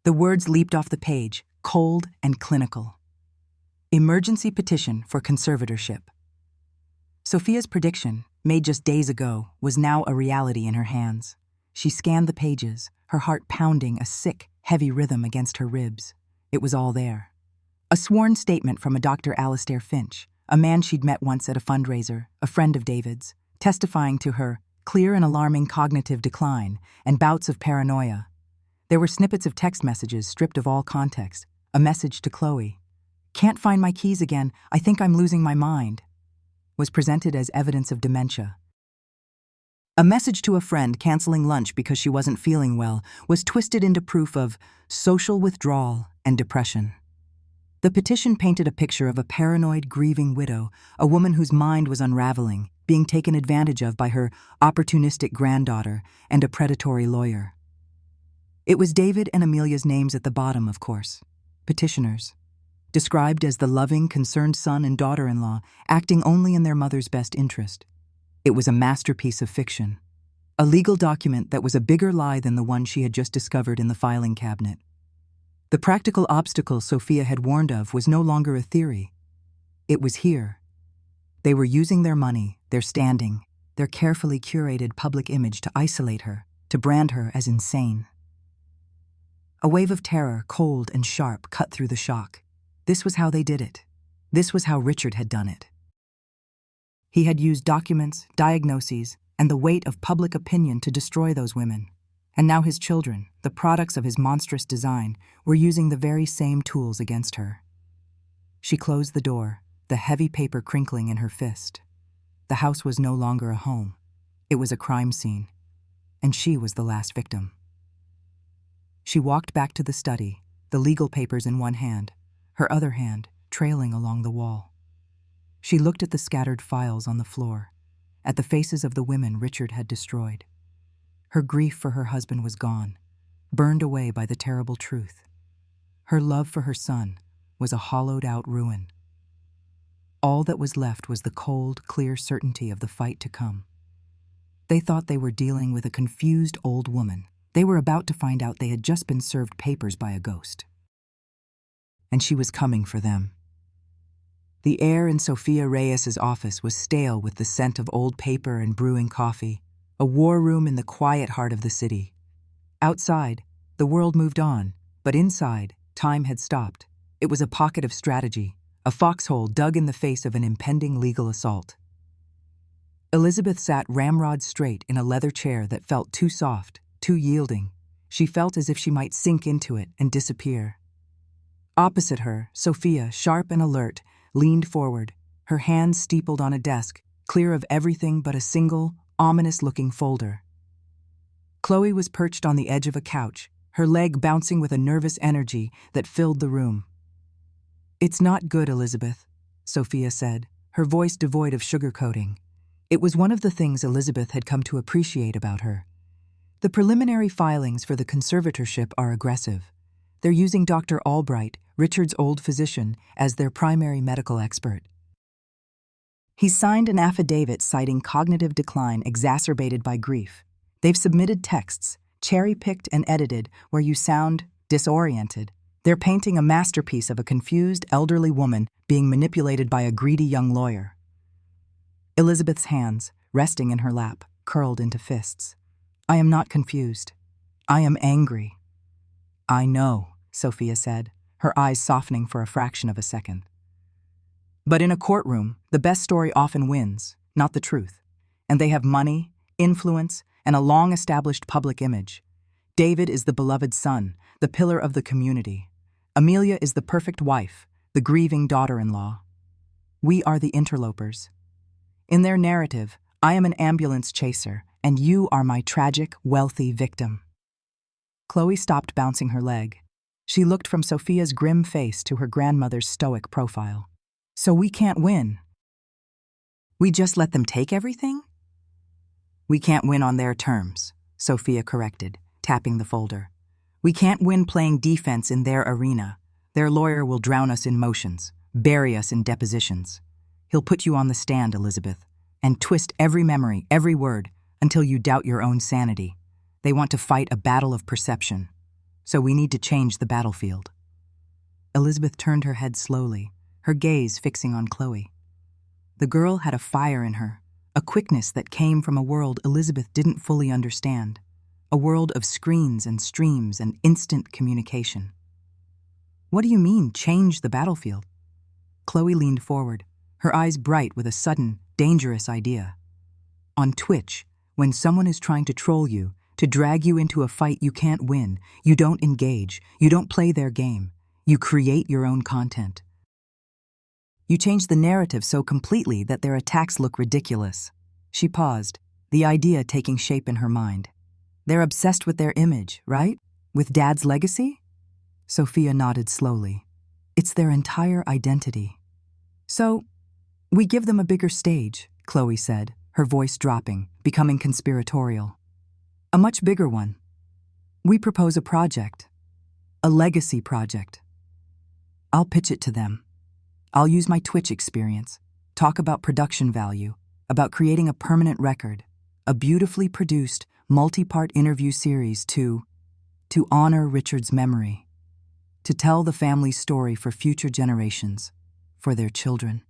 The words leaped off the page, cold and clinical. Emergency petition for conservatorship. Sophia's prediction, made just days ago, was now a reality in her hands. She scanned the pages, her heart pounding a sick, heavy rhythm against her ribs. It was all there. A sworn statement from a Dr. Alastair Finch, a man she'd met once at a fundraiser, a friend of David's, testifying to her clear and alarming cognitive decline and bouts of paranoia. There were snippets of text messages stripped of all context, a message to Chloe. "Can't find my keys again, I think I'm losing my mind," was presented as evidence of dementia. A message to a friend canceling lunch because she wasn't feeling well was twisted into proof of social withdrawal and depression. The petition painted a picture of a paranoid, grieving widow, a woman whose mind was unraveling, being taken advantage of by her opportunistic granddaughter and a predatory lawyer. It was David and Amelia's names at the bottom, of course. Petitioners. Described as the loving, concerned son and daughter-in-law, acting only in their mother's best interest. It was a masterpiece of fiction. A legal document that was a bigger lie than the one she had just discovered in the filing cabinet. The practical obstacle Sophia had warned of was no longer a theory. It was here. They were using their money, their standing, their carefully curated public image to isolate her, to brand her as insane. A wave of terror, cold and sharp, cut through the shock. This was how they did it. This was how Richard had done it. He had used documents, diagnoses, and the weight of public opinion to destroy those women. And now his children, the products of his monstrous design, were using the very same tools against her. She closed the door, the heavy paper crinkling in her fist. The house was no longer a home. It was a crime scene. And she was the last victim. She walked back to the study, the legal papers in one hand, her other hand trailing along the wall. She looked at the scattered files on the floor, at the faces of the women Richard had destroyed. Her grief for her husband was gone, burned away by the terrible truth. Her love for her son was a hollowed-out ruin. All that was left was the cold, clear certainty of the fight to come. They thought they were dealing with a confused old woman. They were about to find out they had just been served papers by a ghost. And she was coming for them. The air in Sophia Reyes's office was stale with the scent of old paper and brewing coffee, a war room in the quiet heart of the city. Outside, the world moved on, but inside, Time had stopped. It was a pocket of strategy, a foxhole dug in the face of an impending legal assault. Elizabeth sat ramrod straight in a leather chair that felt too soft, too yielding. She felt as if she might sink into it and disappear. Opposite her, Sophia, sharp and alert, leaned forward, her hands steepled on a desk, clear of everything but a single, ominous-looking folder. Chloe was perched on the edge of a couch, her leg bouncing with a nervous energy that filled the room. "It's not good, Elizabeth," Sophia said, her voice devoid of sugarcoating. It was one of the things Elizabeth had come to appreciate about her. The preliminary filings for the conservatorship are aggressive. They're using Dr. Albright, Richard's old physician, as their primary medical expert. He signed an affidavit citing cognitive decline exacerbated by grief. They've submitted texts, cherry-picked and edited, where you sound disoriented. They're painting a masterpiece of a confused elderly woman being manipulated by a greedy young lawyer. Elizabeth's hands, resting in her lap, curled into fists. "I am not confused. I am angry." "I know," Sophia said, her eyes softening for a fraction of a second. But in a courtroom, the best story often wins, not the truth. And they have money, influence, and a long-established public image. David is the beloved son, the pillar of the community. Amelia is the perfect wife, the grieving daughter-in-law. We are the interlopers. In their narrative, I am an ambulance chaser, and you are my tragic, wealthy victim. Chloe stopped bouncing her leg. She looked from Sophia's grim face to her grandmother's stoic profile. "So we can't win. We just let them take everything?" "We can't win on their terms," Sophia corrected, tapping the folder. "We can't win playing defense in their arena. Their lawyer will drown us in motions, bury us in depositions. He'll put you on the stand, Elizabeth, and twist every memory, every word, until you doubt your own sanity. They want to fight a battle of perception. So we need to change the battlefield." Elizabeth turned her head slowly, her gaze fixing on Chloe. The girl had a fire in her, a quickness that came from a world Elizabeth didn't fully understand, a world of screens and streams and instant communication. "What do you mean, change the battlefield?" Chloe leaned forward, her eyes bright with a sudden, dangerous idea. "On Twitch, when someone is trying to troll you, to drag you into a fight you can't win, you don't engage, you don't play their game, you create your own content. You change the narrative so completely that their attacks look ridiculous." She paused, the idea taking shape in her mind. "They're obsessed with their image, right? With Dad's legacy?" Sophia nodded slowly. "It's their entire identity." "So, we give them a bigger stage," Chloe said, her voice dropping, becoming conspiratorial. "A much bigger one. We propose a project. A legacy project. I'll pitch it to them. I'll use my Twitch experience, talk about production value, about creating a permanent record, a beautifully produced, multi-part interview series to honor Richard's memory, to tell the family's story for future generations, for their children."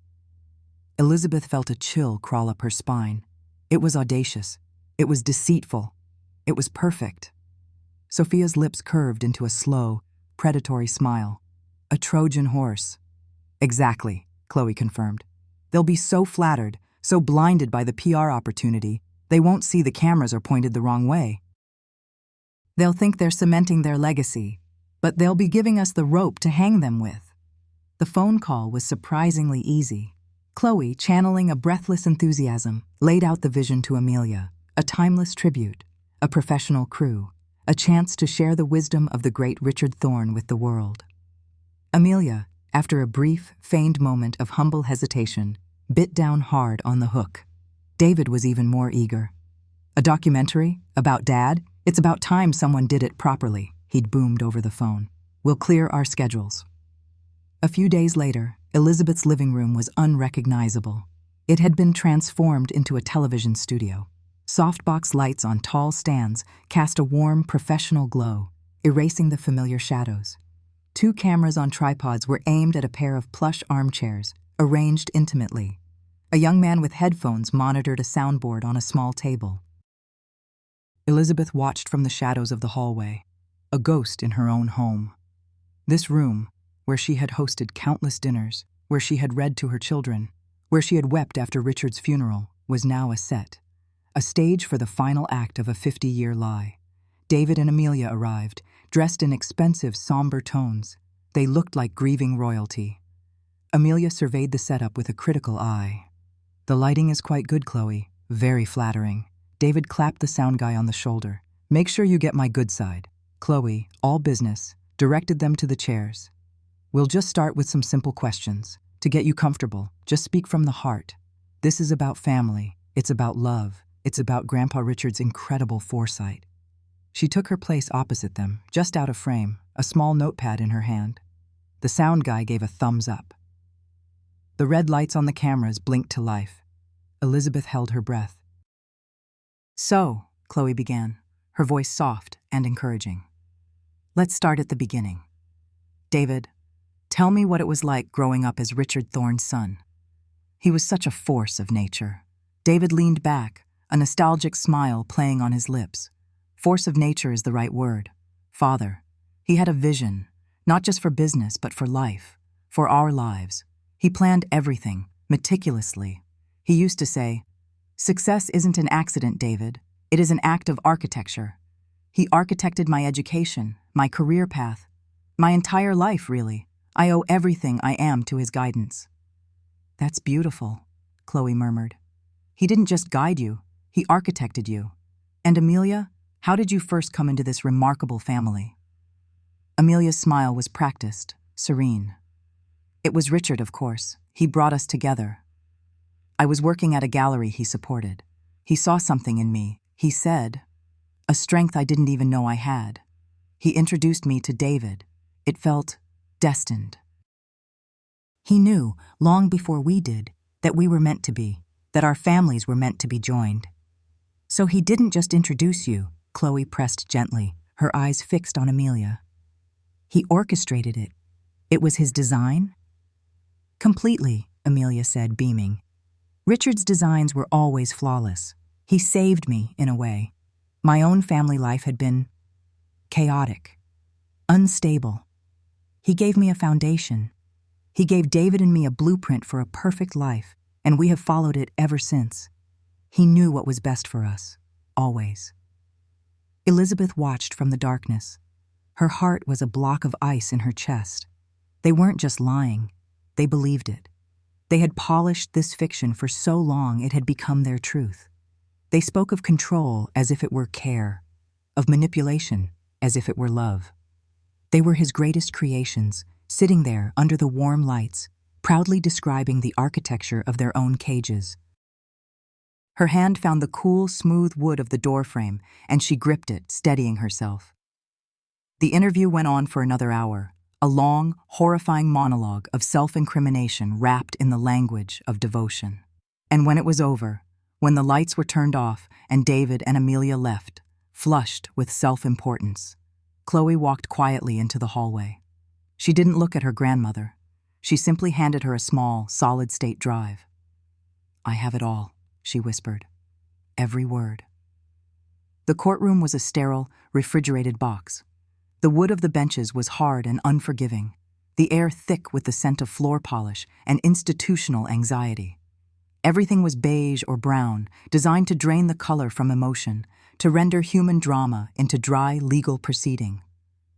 Elizabeth felt a chill crawl up her spine. It was audacious. It was deceitful. It was perfect. Sophia's lips curved into a slow, predatory smile. "A Trojan horse." "Exactly," Chloe confirmed. "They'll be so flattered, so blinded by the PR opportunity, they won't see the cameras are pointed the wrong way. They'll think they're cementing their legacy, but they'll be giving us the rope to hang them with." The phone call was surprisingly easy. Chloe, channeling a breathless enthusiasm, laid out the vision to Amelia, a timeless tribute, a professional crew, a chance to share the wisdom of the great Richard Thorne with the world. Amelia, after a brief, feigned moment of humble hesitation, bit down hard on the hook. David was even more eager. "A documentary? About Dad? It's about time someone did it properly," he'd boomed over the phone. "We'll clear our schedules." A few days later, Elizabeth's living room was unrecognizable. It had been transformed into a television studio. Softbox lights on tall stands cast a warm, professional glow, erasing the familiar shadows. 2 cameras on tripods were aimed at a pair of plush armchairs, arranged intimately. A young man with headphones monitored a soundboard on a small table. Elizabeth watched from the shadows of the hallway, a ghost in her own home. This room, where she had hosted countless dinners, where she had read to her children, where she had wept after Richard's funeral, was now a set, a stage for the final act of a 50-year lie. David and Amelia arrived, dressed in expensive, somber tones. They looked like grieving royalty. Amelia surveyed the setup with a critical eye. "The lighting is quite good, Chloe. Very flattering." David clapped the sound guy on the shoulder. "Make sure you get my good side." Chloe, all business, directed them to the chairs. "We'll just start with some simple questions. To get you comfortable, just speak from the heart. This is about family. It's about love. It's about Grandpa Richard's incredible foresight." She took her place opposite them, just out of frame, a small notepad in her hand. The sound guy gave a thumbs up. The red lights on the cameras blinked to life. Elizabeth held her breath. "So," Chloe began, her voice soft and encouraging, "let's start at the beginning. David, tell me what it was like growing up as Richard Thorne's son." He was such a force of nature. David leaned back, a nostalgic smile playing on his lips. Force of nature is the right word. Father. He had a vision, not just for business, but for life, for our lives. He planned everything, meticulously. He used to say, "Success isn't an accident, David. It is an act of architecture." He architected my education, my career path, my entire life, really. I owe everything I am to his guidance. "That's beautiful," Chloe murmured. "He didn't just guide you, he architected you. And Amelia, how did you first come into this remarkable family?" Amelia's smile was practiced, serene. "It was Richard, of course. He brought us together. I was working at a gallery he supported. He saw something in me, he said, a strength I didn't even know I had. He introduced me to David. It felt destined. He knew, long before we did, that we were meant to be, that our families were meant to be joined. So he didn't just introduce you," Chloe pressed gently, her eyes fixed on Amelia. "He orchestrated it. It was his design?" "Completely," Amelia said, beaming. "Richard's designs were always flawless. He saved me, in a way. My own family life had been chaotic, unstable. He gave me a foundation. He gave David and me a blueprint for a perfect life, and we have followed it ever since. He knew what was best for us, always." Elizabeth watched from the darkness. Her heart was a block of ice in her chest. They weren't just lying. They believed it. They had polished this fiction for so long it had become their truth. They spoke of control as if it were care, of manipulation as if it were love. They were his greatest creations, sitting there under the warm lights, proudly describing the architecture of their own cages. Her hand found the cool, smooth wood of the doorframe, and she gripped it, steadying herself. The interview went on for another hour, a long, horrifying monologue of self-incrimination wrapped in the language of devotion. And when it was over, when the lights were turned off and David and Amelia left, flushed with self-importance, Chloe walked quietly into the hallway. She didn't look at her grandmother. She simply handed her a small, solid-state drive. "I have it all," she whispered. "Every word." The courtroom was a sterile, refrigerated box. The wood of the benches was hard and unforgiving, the air thick with the scent of floor polish and institutional anxiety. Everything was beige or brown, designed to drain the color from emotion, to render human drama into dry legal proceeding.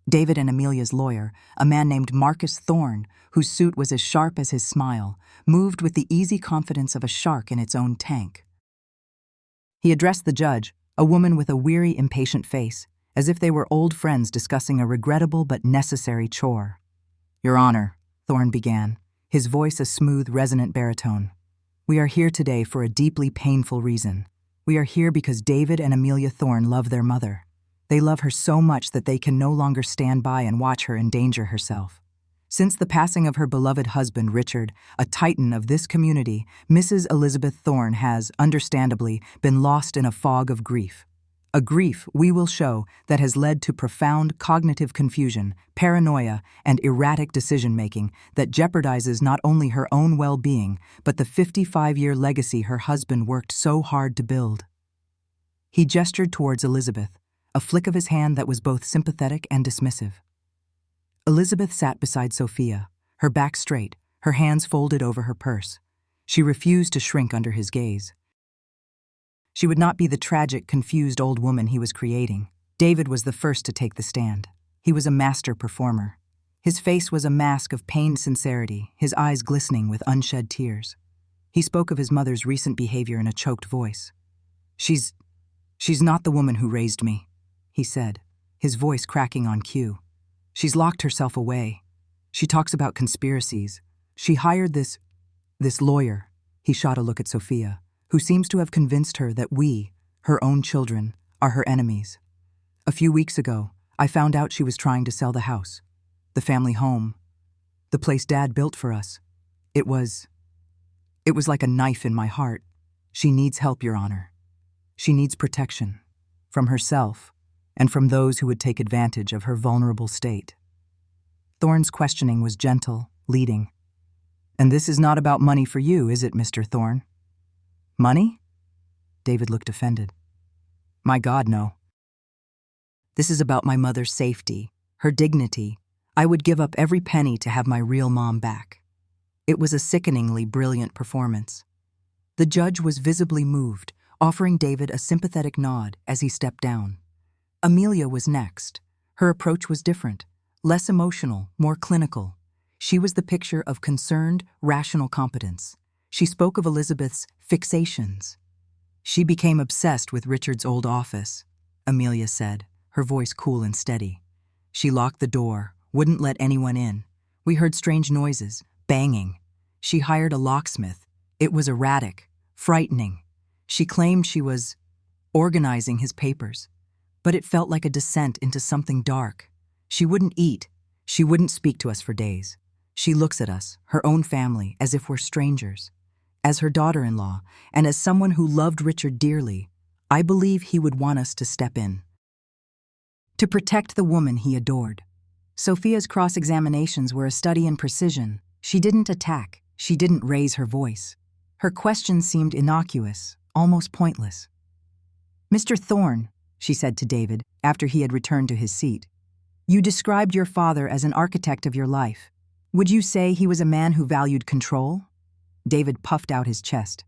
David and Amelia's lawyer, a man named Marcus Thorne, whose suit was as sharp as his smile, moved with the easy confidence of a shark in its own tank. He addressed the judge, a woman with a weary, impatient face, as if they were old friends discussing a regrettable but necessary chore. "Your Honor," Thorne began, his voice a smooth, resonant baritone, "we are here today for a deeply painful reason. We are here because David and Amelia Thorne love their mother. They love her so much that they can no longer stand by and watch her endanger herself. Since the passing of her beloved husband, Richard, a titan of this community, Mrs. Elizabeth Thorne has, understandably, been lost in a fog of grief. A grief, we will show, that has led to profound cognitive confusion, paranoia, and erratic decision-making that jeopardizes not only her own well-being, but the 55-year legacy her husband worked so hard to build." He gestured towards Elizabeth, a flick of his hand that was both sympathetic and dismissive. Elizabeth sat beside Sophia, her back straight, her hands folded over her purse. She refused to shrink under his gaze. She would not be the tragic, confused old woman he was creating. David was the first to take the stand. He was a master performer. His face was a mask of pained sincerity, his eyes glistening with unshed tears. He spoke of his mother's recent behavior in a choked voice. She's not the woman who raised me," he said, his voice cracking on cue. "She's locked herself away. She talks about conspiracies. She hired this lawyer," he shot a look at Sophia, "who seems to have convinced her that we, her own children, are her enemies. A few weeks ago, I found out she was trying to sell the house, the family home, the place Dad built for us. It was like a knife in my heart. She needs help, Your Honor. She needs protection, from herself and from those who would take advantage of her vulnerable state." Thorne's questioning was gentle, leading. "And this is not about money for you, is it, Mr. Thorne?" "Money?" David looked offended. "My God, no. This is about my mother's safety, her dignity. I would give up every penny to have my real mom back." It was a sickeningly brilliant performance. The judge was visibly moved, offering David a sympathetic nod as he stepped down. Amelia was next. Her approach was different, less emotional, more clinical. She was the picture of concerned, rational competence. She spoke of Elizabeth's fixations. "She became obsessed with Richard's old office," Amelia said, her voice cool and steady. "She locked the door, wouldn't let anyone in. We heard strange noises, banging. She hired a locksmith. It was erratic, frightening. She claimed she was organizing his papers, but it felt like a descent into something dark. She wouldn't eat. She wouldn't speak to us for days. She looks at us, her own family, as if we're strangers. As her daughter-in-law, and as someone who loved Richard dearly, I believe he would want us to step in, to protect the woman he adored." Sophia's cross-examinations were a study in precision. She didn't attack. She didn't raise her voice. Her questions seemed innocuous, almost pointless. "Mr. Thorne," she said to David after he had returned to his seat, "you described your father as an architect of your life. Would you say he was a man who valued control?" David puffed out his chest.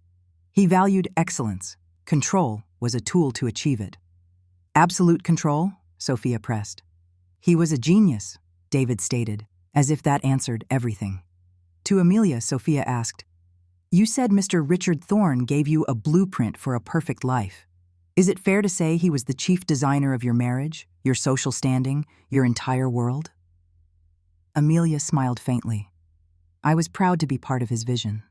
"He valued excellence. Control was a tool to achieve it." "Absolute control?" Sophia pressed. "He was a genius," David stated, as if that answered everything. To Amelia, Sophia asked, "You said Mr. Richard Thorne gave you a blueprint for a perfect life. Is it fair to say he was the chief designer of your marriage, your social standing, your entire world?" Amelia smiled faintly. "I was proud to be part of his vision."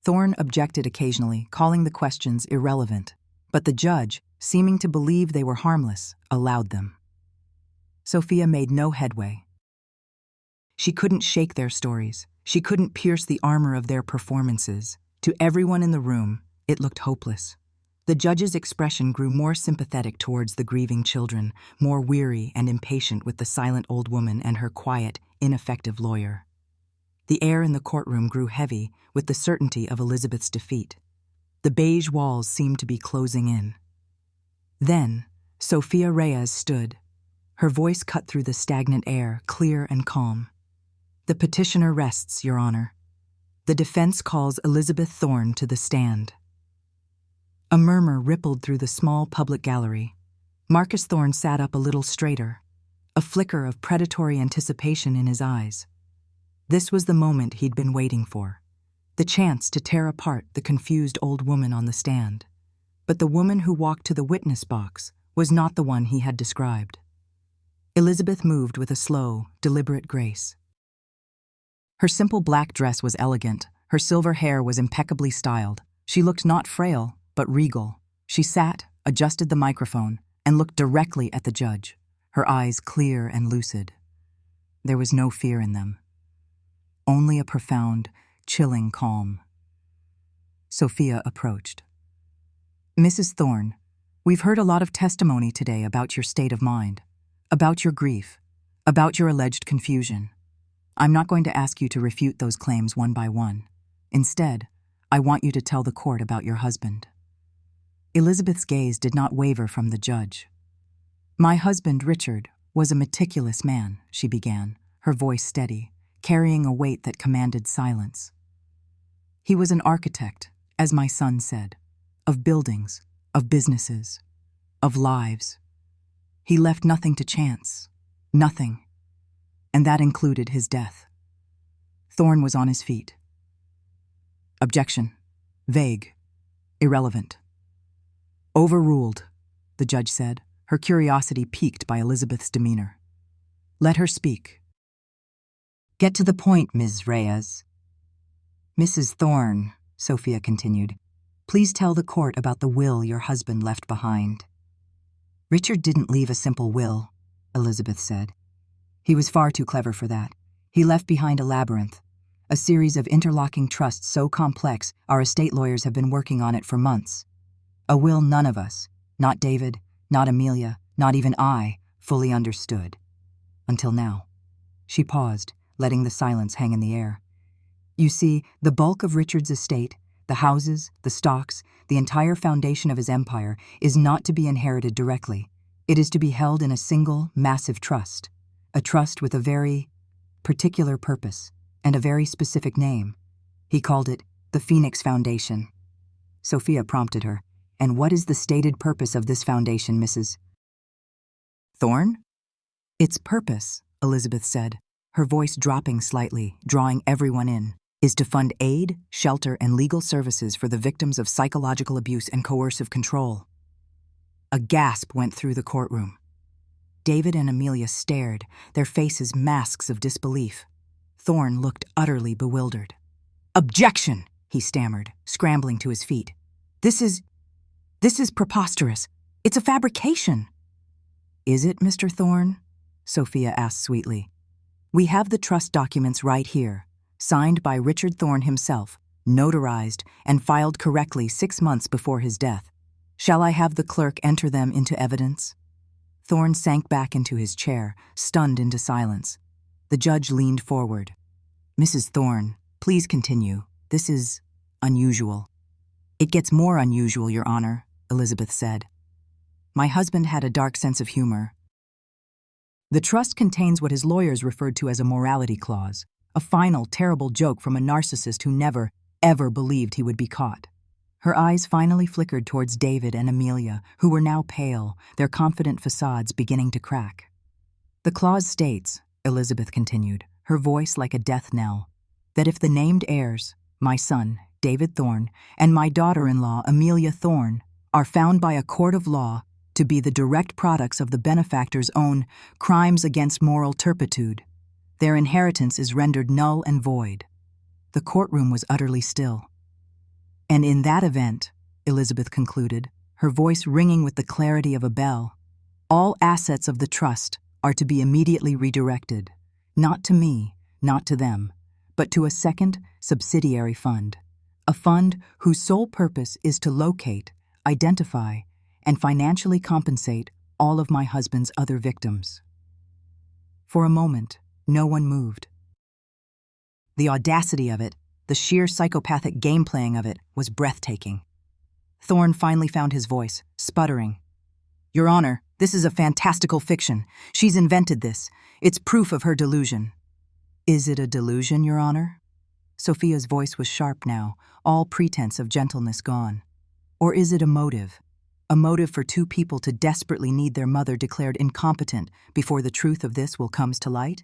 Thorne objected occasionally, calling the questions irrelevant, but the judge, seeming to believe they were harmless, allowed them. Sophia made no headway. She couldn't shake their stories. She couldn't pierce the armor of their performances. To everyone in the room, it looked hopeless. The judge's expression grew more sympathetic towards the grieving children, more weary and impatient with the silent old woman and her quiet, ineffective lawyer. The air in the courtroom grew heavy with the certainty of Elizabeth's defeat. The beige walls seemed to be closing in. Then, Sophia Reyes stood. Her voice cut through the stagnant air, clear and calm. "The petitioner rests, Your Honor. The defense calls Elizabeth Thorne to the stand." A murmur rippled through the small public gallery. Marcus Thorne sat up a little straighter, a flicker of predatory anticipation in his eyes. This was the moment he'd been waiting for, the chance to tear apart the confused old woman on the stand. But the woman who walked to the witness box was not the one he had described. Elizabeth moved with a slow, deliberate grace. Her simple black dress was elegant. Her silver hair was impeccably styled. She looked not frail, but regal. She sat, adjusted the microphone, and looked directly at the judge, her eyes clear and lucid. There was no fear in them. Only a profound, chilling calm. Sophia approached. "Mrs. Thorne, we've heard a lot of testimony today about your state of mind, about your grief, about your alleged confusion. I'm not going to ask you to refute those claims one by one. Instead, I want you to tell the court about your husband." Elizabeth's gaze did not waver from the judge. "My husband, Richard, was a meticulous man," she began, her voice steady, carrying a weight that commanded silence. He was an architect, as my son said, of buildings, of businesses, of lives. He left nothing to chance, nothing, and that included his death. Thorne was on his feet. Objection. Vague. Irrelevant. Overruled, the judge said, her curiosity piqued by Elizabeth's demeanor. Let her speak. Get to the point, Ms. Reyes. Mrs. Thorne, Sophia continued, please tell the court about the will your husband left behind. Richard didn't leave a simple will, Elizabeth said. He was far too clever for that. He left behind a labyrinth, a series of interlocking trusts so complex our estate lawyers have been working on it for months. A will none of us, not David, not Amelia, not even I, fully understood. Until now. She paused, letting the silence hang in the air. You see, the bulk of Richard's estate, the houses, the stocks, the entire foundation of his empire, is not to be inherited directly. It is to be held in a single, massive trust. A trust with a very particular purpose and a very specific name. He called it the Phoenix Foundation. Sophia prompted her. And what is the stated purpose of this foundation, Mrs. Thorne? Its purpose, Elizabeth said, her voice dropping slightly, drawing everyone in, is to fund aid, shelter, and legal services for the victims of psychological abuse and coercive control. A gasp went through the courtroom. David and Amelia stared, their faces masks of disbelief. Thorne looked utterly bewildered. Objection, he stammered, scrambling to his feet. This is preposterous. It's a fabrication. Is it, Mr. Thorne? Sophia asked sweetly. We have the trust documents right here, signed by Richard Thorne himself, notarized, and filed correctly 6 months before his death. Shall I have the clerk enter them into evidence? Thorne sank back into his chair, stunned into silence. The judge leaned forward. Mrs. Thorne, please continue. This is unusual. It gets more unusual, Your Honor, Elizabeth said. My husband had a dark sense of humor. The trust contains what his lawyers referred to as a morality clause, a final, terrible joke from a narcissist who never, ever believed he would be caught. Her eyes finally flickered towards David and Amelia, who were now pale, their confident facades beginning to crack. The clause states, Elizabeth continued, her voice like a death knell, that if the named heirs, my son, David Thorne, and my daughter-in-law, Amelia Thorne, are found by a court of law to be the direct products of the benefactor's own crimes against moral turpitude, their inheritance is rendered null and void. The courtroom was utterly still. And in that event, Elizabeth concluded, her voice ringing with the clarity of a bell, all assets of the trust are to be immediately redirected, not to me, not to them, but to a second subsidiary fund, a fund whose sole purpose is to locate, identify, and financially compensate all of my husband's other victims. For a moment, no one moved. The audacity of it, the sheer psychopathic game-playing of it, was breathtaking. Thorne finally found his voice, sputtering. Your Honor, this is a fantastical fiction. She's invented this. It's proof of her delusion. Is it a delusion, Your Honor? Sophia's voice was sharp now, all pretense of gentleness gone. Or is it a motive? A motive for two people to desperately need their mother declared incompetent before the truth of this will come to light?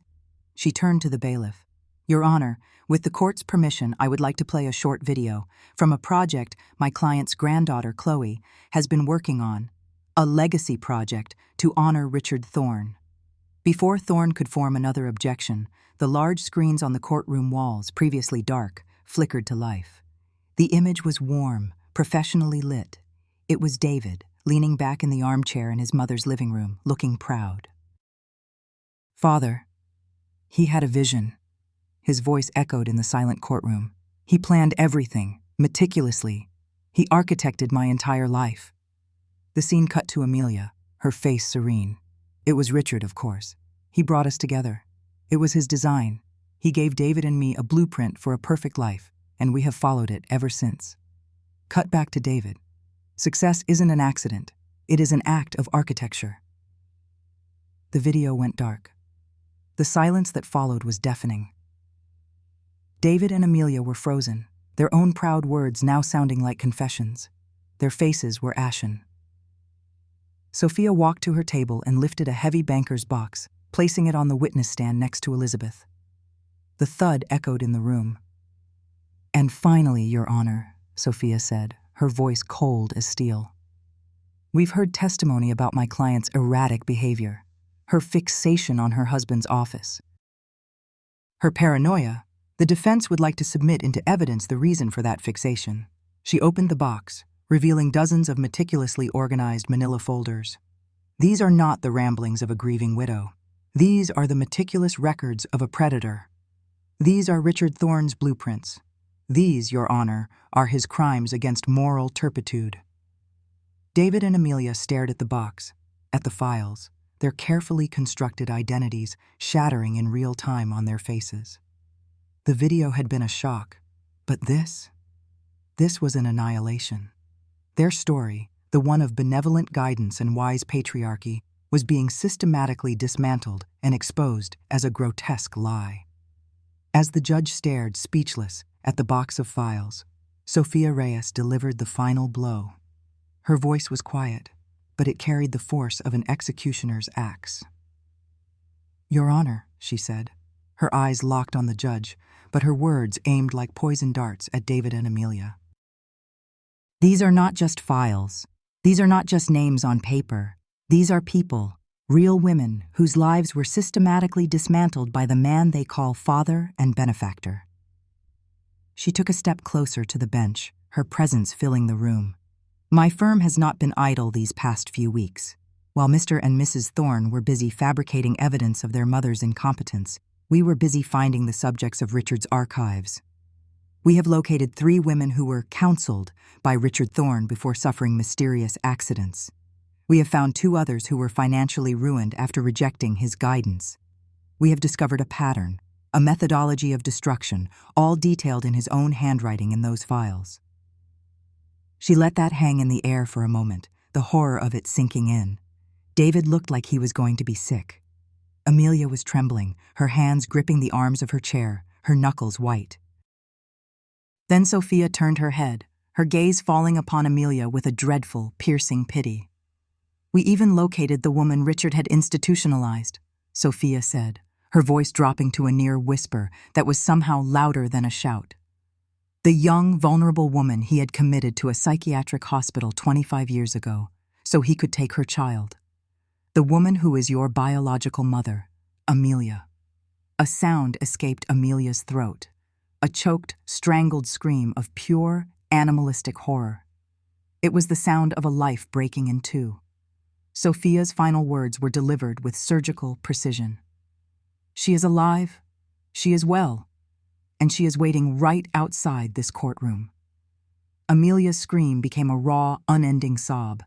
She turned to the bailiff. Your Honor, with the court's permission, I would like to play a short video from a project my client's granddaughter, Chloe, has been working on, a legacy project to honor Richard Thorne. Before Thorne could form another objection, the large screens on the courtroom walls, previously dark, flickered to life. The image was warm, professionally lit. It was David, leaning back in the armchair in his mother's living room, looking proud. Father, he had a vision. His voice echoed in the silent courtroom. He planned everything, meticulously. He architected my entire life. The scene cut to Amelia, her face serene. It was Richard, of course. He brought us together. It was his design. He gave David and me a blueprint for a perfect life, and we have followed it ever since. Cut back to David. Success isn't an accident. It is an act of architecture. The video went dark. The silence that followed was deafening. David and Amelia were frozen, their own proud words now sounding like confessions. Their faces were ashen. Sophia walked to her table and lifted a heavy banker's box, placing it on the witness stand next to Elizabeth. The thud echoed in the room. "And finally, Your Honor," Sophia said, her voice cold as steel. "We've heard testimony about my client's erratic behavior, her fixation on her husband's office. Her paranoia. The defense would like to submit into evidence the reason for that fixation." She opened the box, revealing dozens of meticulously organized manila folders. "These are not the ramblings of a grieving widow. These are the meticulous records of a predator. These are Richard Thorne's blueprints. These, Your Honor, are his crimes against moral turpitude." David and Amelia stared at the box, at the files, their carefully constructed identities shattering in real time on their faces. The video had been a shock, but this was an annihilation. Their story, the one of benevolent guidance and wise patriarchy, was being systematically dismantled and exposed as a grotesque lie. As the judge stared, speechless, at the box of files, Sophia Reyes delivered the final blow. Her voice was quiet, but it carried the force of an executioner's axe. "Your Honor," she said. Her eyes locked on the judge, but her words aimed like poison darts at David and Amelia. "These are not just files. These are not just names on paper. These are people, real women whose lives were systematically dismantled by the man they call father and benefactor." She took a step closer to the bench, her presence filling the room. "My firm has not been idle these past few weeks. While Mr. and Mrs. Thorne were busy fabricating evidence of their mother's incompetence, we were busy finding the subjects of Richard's archives. We have located 3 women who were counseled by Richard Thorne before suffering mysterious accidents. We have found 2 others who were financially ruined after rejecting his guidance. We have discovered a pattern, a methodology of destruction, all detailed in his own handwriting in those files." She let that hang in the air for a moment, the horror of it sinking in. David looked like he was going to be sick. Amelia was trembling, her hands gripping the arms of her chair, her knuckles white. Then Sophia turned her head, her gaze falling upon Amelia with a dreadful, piercing pity. "We even located the woman Richard had institutionalized," Sophia said, her voice dropping to a near whisper that was somehow louder than a shout. "The young, vulnerable woman he had committed to a psychiatric hospital 25 years ago, so he could take her child. The woman who is your biological mother, Amelia." A sound escaped Amelia's throat, a choked, strangled scream of pure, animalistic horror. It was the sound of a life breaking in two. Sophia's final words were delivered with surgical precision. "She is alive, she is well, and she is waiting right outside this courtroom." Amelia's scream became a raw, unending sob.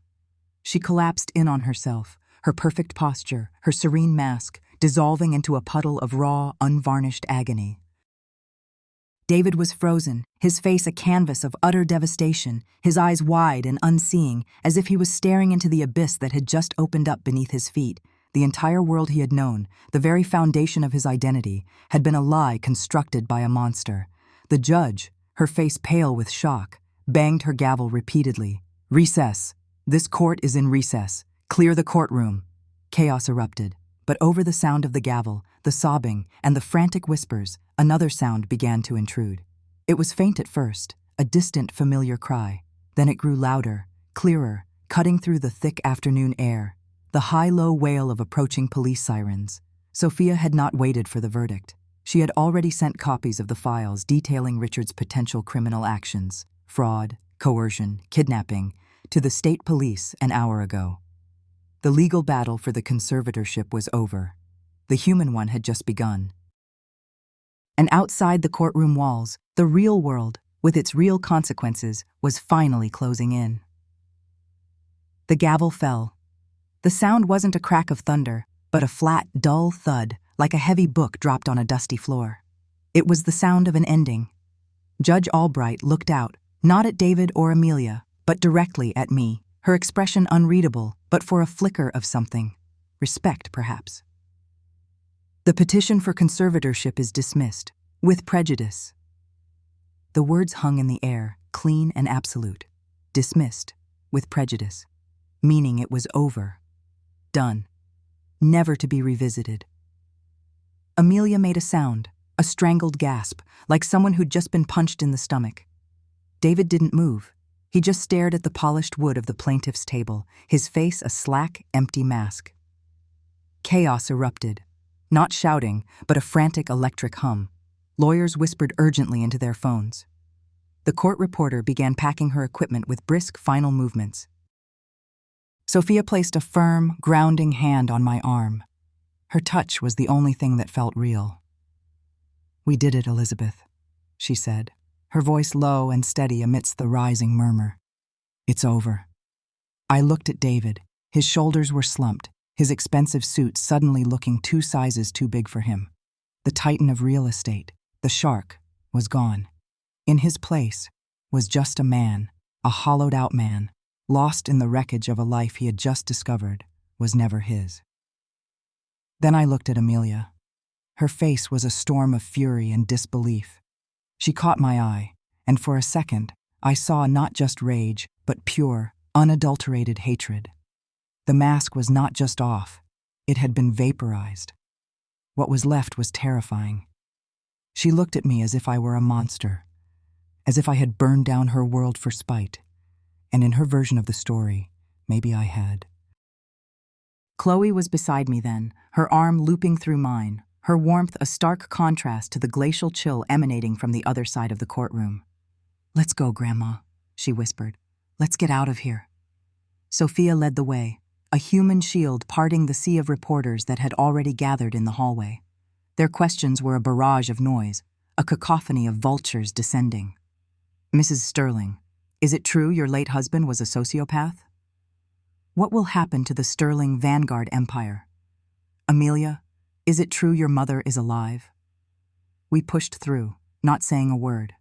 She collapsed in on herself, her perfect posture, her serene mask, dissolving into a puddle of raw, unvarnished agony. David was frozen, his face a canvas of utter devastation, his eyes wide and unseeing, as if he was staring into the abyss that had just opened up beneath his feet. The entire world he had known, the very foundation of his identity, had been a lie constructed by a monster. The judge, her face pale with shock, banged her gavel repeatedly. "Recess. This court is in recess. Clear the courtroom." Chaos erupted, but over the sound of the gavel, the sobbing, and the frantic whispers, another sound began to intrude. It was faint at first, a distant, familiar cry. Then it grew louder, clearer, cutting through the thick afternoon air. The high-low wail of approaching police sirens. Sophia had not waited for the verdict. She had already sent copies of the files detailing Richard's potential criminal actions, fraud, coercion, kidnapping, to the state police an hour ago. The legal battle for the conservatorship was over. The human one had just begun. And outside the courtroom walls, the real world, with its real consequences, was finally closing in. The gavel fell. The sound wasn't a crack of thunder, but a flat, dull thud, like a heavy book dropped on a dusty floor. It was the sound of an ending. Judge Albright looked out, not at David or Amelia, but directly at me, her expression unreadable, but for a flicker of something. Respect, perhaps. The petition for conservatorship is dismissed, with prejudice. The words hung in the air, clean and absolute. Dismissed, with prejudice. Meaning it was over. Done. Never to be revisited. Amelia made a sound, a strangled gasp, like someone who'd just been punched in the stomach. David didn't move. He just stared at the polished wood of the plaintiff's table, his face a slack, empty mask. Chaos erupted. Not shouting, but a frantic electric hum. Lawyers whispered urgently into their phones. The court reporter began packing her equipment with brisk final movements. Sophia placed a firm, grounding hand on my arm. Her touch was the only thing that felt real. "We did it, Elizabeth," she said, her voice low and steady amidst the rising murmur. "It's over." I looked at David. His shoulders were slumped, his expensive suit suddenly looking 2 sizes too big for him. The titan of real estate, the shark, was gone. In his place was just a man, a hollowed-out man, lost in the wreckage of a life he had just discovered was never his. Then I looked at Amelia. Her face was a storm of fury and disbelief. She caught my eye, and for a second, I saw not just rage, but pure, unadulterated hatred. The mask was not just off, it had been vaporized. What was left was terrifying. She looked at me as if I were a monster, as if I had burned down her world for spite, and in her version of the story, maybe I had. Chloe was beside me then, her arm looping through mine, her warmth a stark contrast to the glacial chill emanating from the other side of the courtroom. "Let's go, Grandma," she whispered. "Let's get out of here." Sophia led the way, a human shield parting the sea of reporters that had already gathered in the hallway. Their questions were a barrage of noise, a cacophony of vultures descending. "Mrs. Sterling, is it true your late husband was a sociopath? What will happen to the Sterling Vanguard empire? Amelia, is it true your mother is alive?" We pushed through, not saying a word.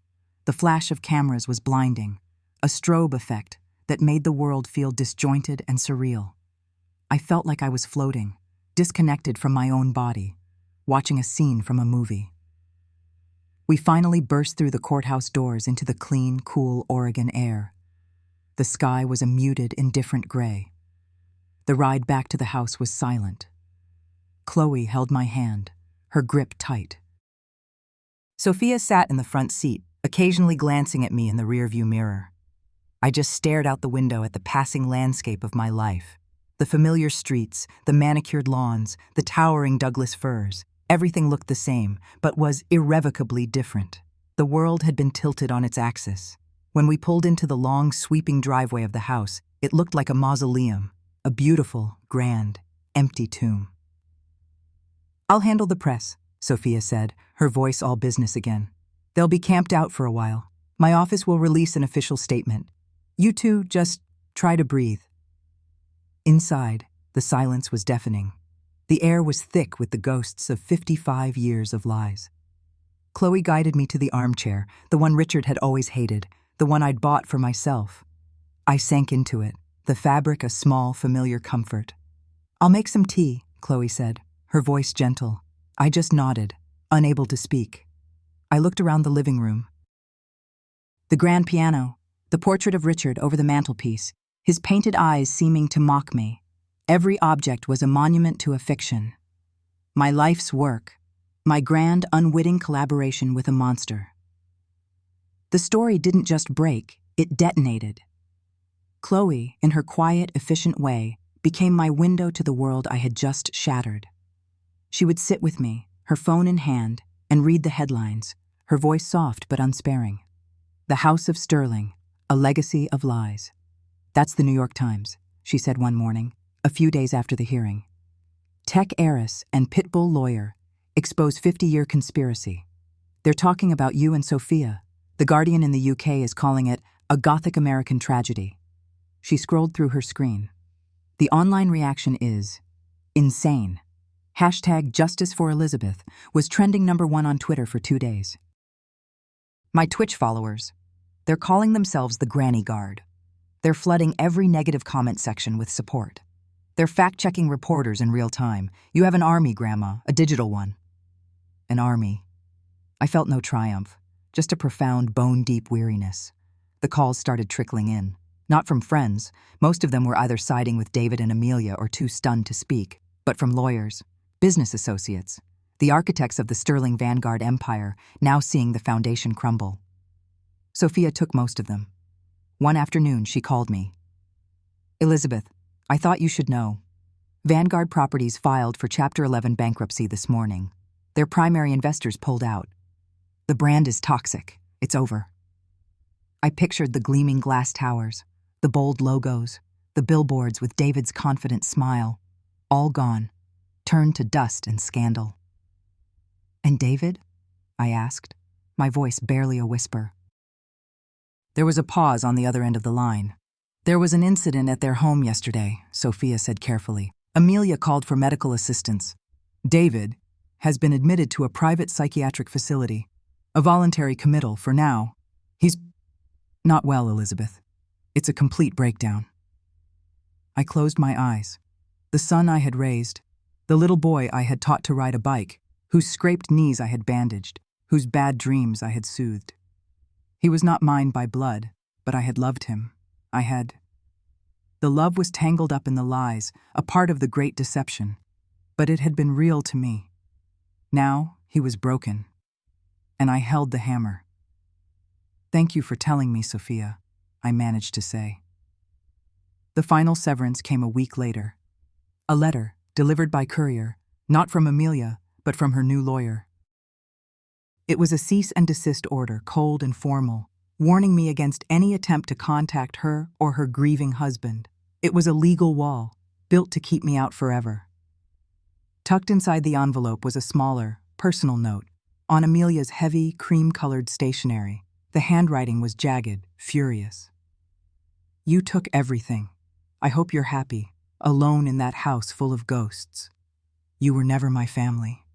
The flash of cameras was blinding, a strobe effect that made the world feel disjointed and surreal. I felt like I was floating, disconnected from my own body, watching a scene from a movie. We finally burst through the courthouse doors into the clean, cool Oregon air. The sky was a muted, indifferent gray. The ride back to the house was silent. Chloe held my hand, her grip tight. Sophia sat in the front seat, occasionally glancing at me in the rearview mirror. I just stared out the window at the passing landscape of my life. The familiar streets, the manicured lawns, the towering Douglas firs. Everything looked the same, but was irrevocably different. The world had been tilted on its axis. When we pulled into the long, sweeping driveway of the house, it looked like a mausoleum, a beautiful, grand, empty tomb. "I'll handle the press," Sophia said, her voice all business again. "They'll be camped out for a while. My office will release an official statement. You two just try to breathe." Inside, the silence was deafening. The air was thick with the ghosts of 55 years of lies. Chloe guided me to the armchair, the one Richard had always hated, the one I'd bought for myself. I sank into it, the fabric a small, familiar comfort. "I'll make some tea," Chloe said, her voice gentle. I just nodded, unable to speak. I looked around the living room. The grand piano, the portrait of Richard over the mantelpiece, his painted eyes seeming to mock me. Every object was a monument to a fiction. My life's work, my grand, unwitting collaboration with a monster. The story didn't just break, it detonated. Chloe, in her quiet, efficient way, became my window to the world I had just shattered. She would sit with me, her phone in hand, and read the headlines, her voice soft but unsparing. "The House of Sterling, a legacy of lies." "That's the New York Times," she said one morning, a few days after the hearing. "Tech heiress and pitbull lawyer expose 50-year conspiracy. They're talking about you and Sophia. The Guardian in the UK is calling it a Gothic American tragedy." She scrolled through her screen. The online reaction is insane. #JusticeForElizabeth was trending #1 on Twitter for 2 days. My Twitch followers, they're calling themselves the Granny Guard. They're flooding every negative comment section with support. They're fact-checking reporters in real time. You have an army, Grandma, a digital one. An army. I felt no triumph, just a profound, bone-deep weariness. The calls started trickling in. Not from friends. Most of them were either siding with David and Amelia or too stunned to speak, but from lawyers, business associates, the architects of the Sterling Vanguard empire, now seeing the foundation crumble. Sophia took most of them. One afternoon, she called me. Elizabeth, I thought you should know. Vanguard Properties filed for Chapter 11 bankruptcy this morning. Their primary investors pulled out. The brand is toxic. It's over. I pictured the gleaming glass towers, the bold logos, the billboards with David's confident smile, all gone, turned to dust and scandal. And David? I asked, my voice barely a whisper. There was a pause on the other end of the line. There was an incident at their home yesterday, Sophia said carefully. Amelia called for medical assistance. David has been admitted to a private psychiatric facility, a voluntary committal for now. He's not well, Elizabeth. It's a complete breakdown. I closed my eyes. The son I had raised, the little boy I had taught to ride a bike, whose scraped knees I had bandaged, whose bad dreams I had soothed. He was not mine by blood, but I had loved him. The love was tangled up in the lies, a part of the great deception, but it had been real to me. Now he was broken, and I held the hammer. Thank you for telling me, Sophia, I managed to say. The final severance came a week later. A letter, delivered by courier, not from Amelia, but from her new lawyer. It was a cease and desist order, cold and formal, warning me against any attempt to contact her or her grieving husband. It was a legal wall, built to keep me out forever. Tucked inside the envelope was a smaller, personal note, on Amelia's heavy, cream-colored stationery. The handwriting was jagged, furious. You took everything. I hope you're happy, alone in that house full of ghosts. You were never my family.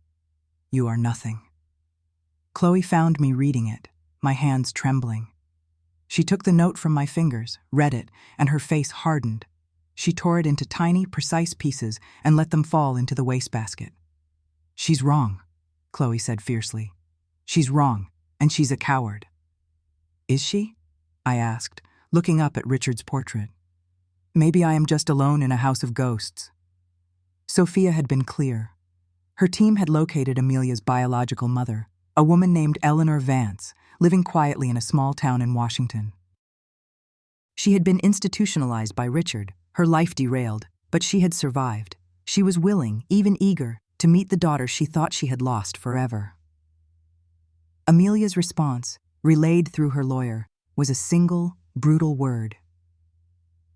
You are nothing. Chloe found me reading it, my hands trembling. She took the note from my fingers, read it, and her face hardened. She tore it into tiny, precise pieces and let them fall into the wastebasket. She's wrong, Chloe said fiercely. She's wrong, and she's a coward. Is she? I asked, looking up at Richard's portrait. Maybe I am just alone in a house of ghosts. Sophia had been clear. Her team had located Amelia's biological mother, a woman named Eleanor Vance, living quietly in a small town in Washington. She had been institutionalized by Richard, her life derailed, but she had survived. She was willing, even eager, to meet the daughter she thought she had lost forever. Amelia's response, relayed through her lawyer, was a single, brutal word.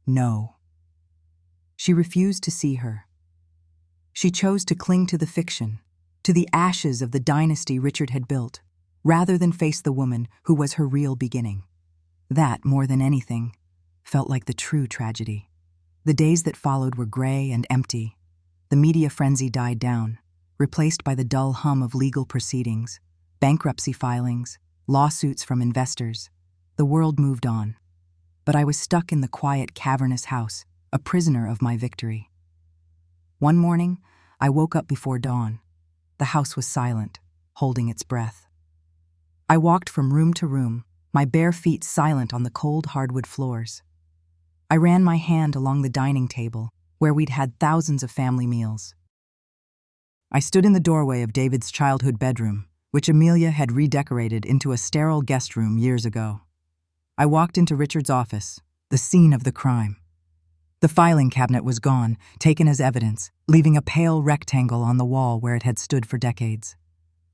No. She refused to see her. She chose to cling to the fiction, to the ashes of the dynasty Richard had built, rather than face the woman who was her real beginning. That, more than anything, felt like the true tragedy. The days that followed were gray and empty. The media frenzy died down, replaced by the dull hum of legal proceedings, bankruptcy filings, lawsuits from investors. The world moved on. But I was stuck in the quiet, cavernous house, a prisoner of my victory. One morning, I woke up before dawn. The house was silent, holding its breath. I walked from room to room, my bare feet silent on the cold hardwood floors. I ran my hand along the dining table, where we'd had thousands of family meals. I stood in the doorway of David's childhood bedroom, which Amelia had redecorated into a sterile guest room years ago. I walked into Richard's office, the scene of the crime. The filing cabinet was gone, taken as evidence, leaving a pale rectangle on the wall where it had stood for decades.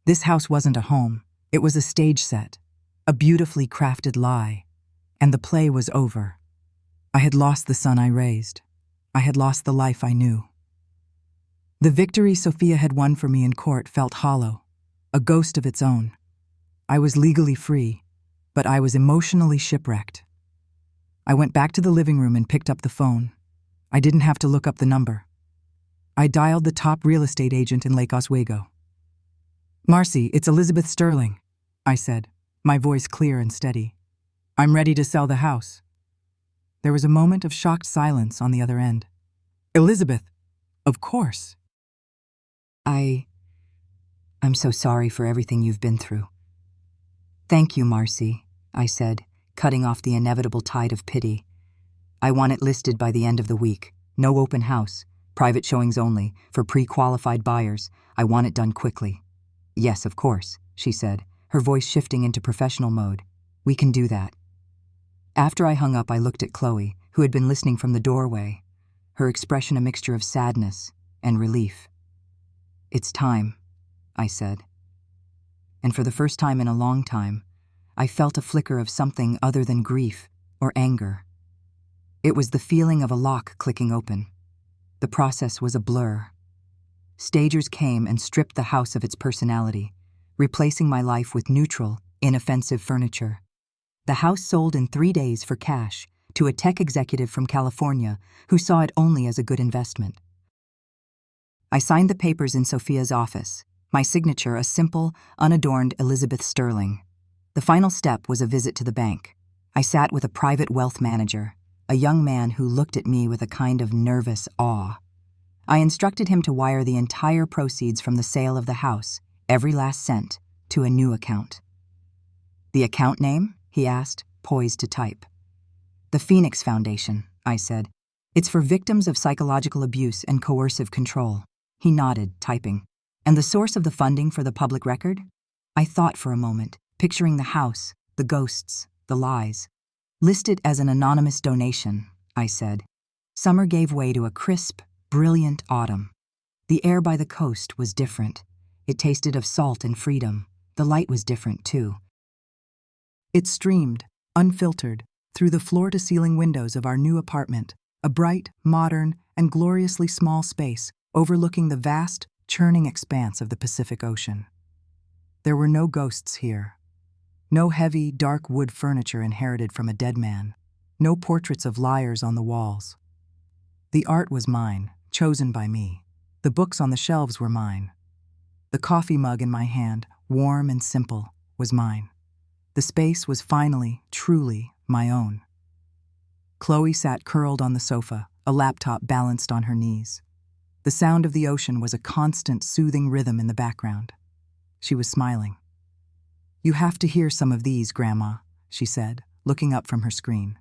This house wasn't a home. It was a stage set, a beautifully crafted lie, and the play was over. I had lost the son I raised. I had lost the life I knew. The victory Sophia had won for me in court felt hollow, a ghost of its own. I was legally free, but I was emotionally shipwrecked. I went back to the living room and picked up the phone. I didn't have to look up the number. I dialed the top real estate agent in Lake Oswego. Marcy, it's Elizabeth Sterling, I said, my voice clear and steady. I'm ready to sell the house. There was a moment of shocked silence on the other end. Elizabeth, of course. I'm so sorry for everything you've been through. Thank you, Marcy, I said, cutting off the inevitable tide of pity. I want it listed by the end of the week. No open house, private showings only, for pre-qualified buyers. I want it done quickly. Yes, of course, she said, her voice shifting into professional mode. We can do that. After I hung up, I looked at Chloe, who had been listening from the doorway, her expression a mixture of sadness and relief. It's time, I said. And for the first time in a long time, I felt a flicker of something other than grief or anger. It was the feeling of a lock clicking open. The process was a blur. Stagers came and stripped the house of its personality, replacing my life with neutral, inoffensive furniture. The house sold in 3 days for cash to a tech executive from California who saw it only as a good investment. I signed the papers in Sophia's office, my signature a simple, unadorned Elizabeth Sterling. The final step was a visit to the bank. I sat with a private wealth manager, a young man who looked at me with a kind of nervous awe. I instructed him to wire the entire proceeds from the sale of the house, every last cent, to a new account. The account name? He asked, poised to type. The Phoenix Foundation, I said. It's for victims of psychological abuse and coercive control. He nodded, typing. And the source of the funding for the public record? I thought for a moment, picturing the house, the ghosts, the lies. Listed as an anonymous donation, I said. Summer gave way to a crisp, brilliant autumn. The air by the coast was different. It tasted of salt and freedom. The light was different, too. It streamed, unfiltered, through the floor-to-ceiling windows of our new apartment, a bright, modern, and gloriously small space overlooking the vast, churning expanse of the Pacific Ocean. There were no ghosts here. No heavy, dark wood furniture inherited from a dead man. No portraits of liars on the walls. The art was mine, chosen by me. The books on the shelves were mine. The coffee mug in my hand, warm and simple, was mine. The space was finally, truly, my own. Chloe sat curled on the sofa, a laptop balanced on her knees. The sound of the ocean was a constant, soothing rhythm in the background. She was smiling. "You have to hear some of these, Grandma," she said, looking up from her screen.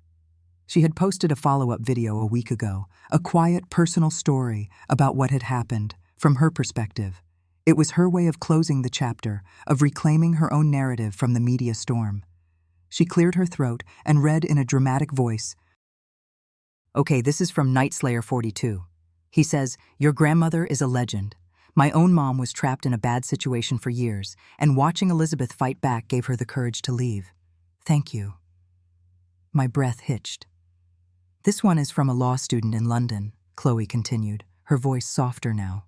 She had posted a follow-up video a week ago, a quiet, personal story about what had happened, from her perspective. It was her way of closing the chapter, of reclaiming her own narrative from the media storm. She cleared her throat and read in a dramatic voice. "Okay, this is from Nightslayer 42. He says, 'Your grandmother is a legend. My own mom was trapped in a bad situation for years, and watching Elizabeth fight back gave her the courage to leave. Thank you.'" My breath hitched. "This one is from a law student in London," Chloe continued, her voice softer now.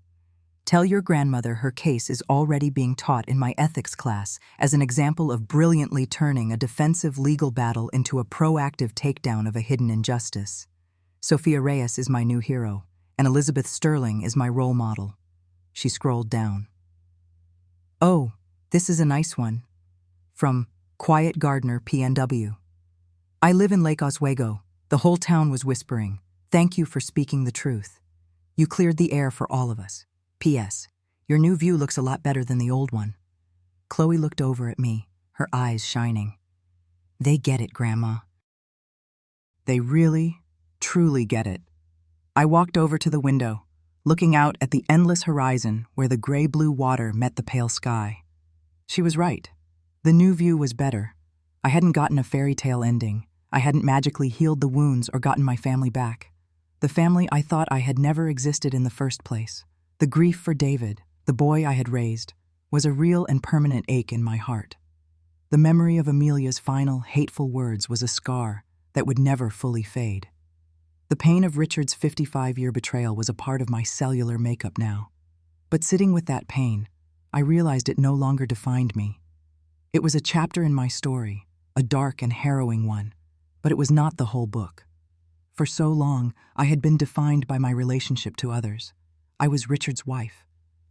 "Tell your grandmother her case is already being taught in my ethics class as an example of brilliantly turning a defensive legal battle into a proactive takedown of a hidden injustice. Sophia Reyes is my new hero, and Elizabeth Sterling is my role model." She scrolled down. "Oh, this is a nice one. From Quiet Gardener PNW. I live in Lake Oswego. The whole town was whispering, 'Thank you for speaking the truth. You cleared the air for all of us. P.S. Your new view looks a lot better than the old one.'" Chloe looked over at me, her eyes shining. "They get it, Grandma." They really, truly get it. I walked over to the window, looking out at the endless horizon where the gray-blue water met the pale sky. She was right. The new view was better. I hadn't gotten a fairy tale ending. I hadn't magically healed the wounds or gotten my family back. The family I thought I had never existed in the first place. The grief for David, the boy I had raised, was a real and permanent ache in my heart. The memory of Amelia's final, hateful words was a scar that would never fully fade. The pain of Richard's 55-year betrayal was a part of my cellular makeup now. But sitting with that pain, I realized it no longer defined me. It was a chapter in my story, a dark and harrowing one, but it was not the whole book. For so long, I had been defined by my relationship to others. I was Richard's wife.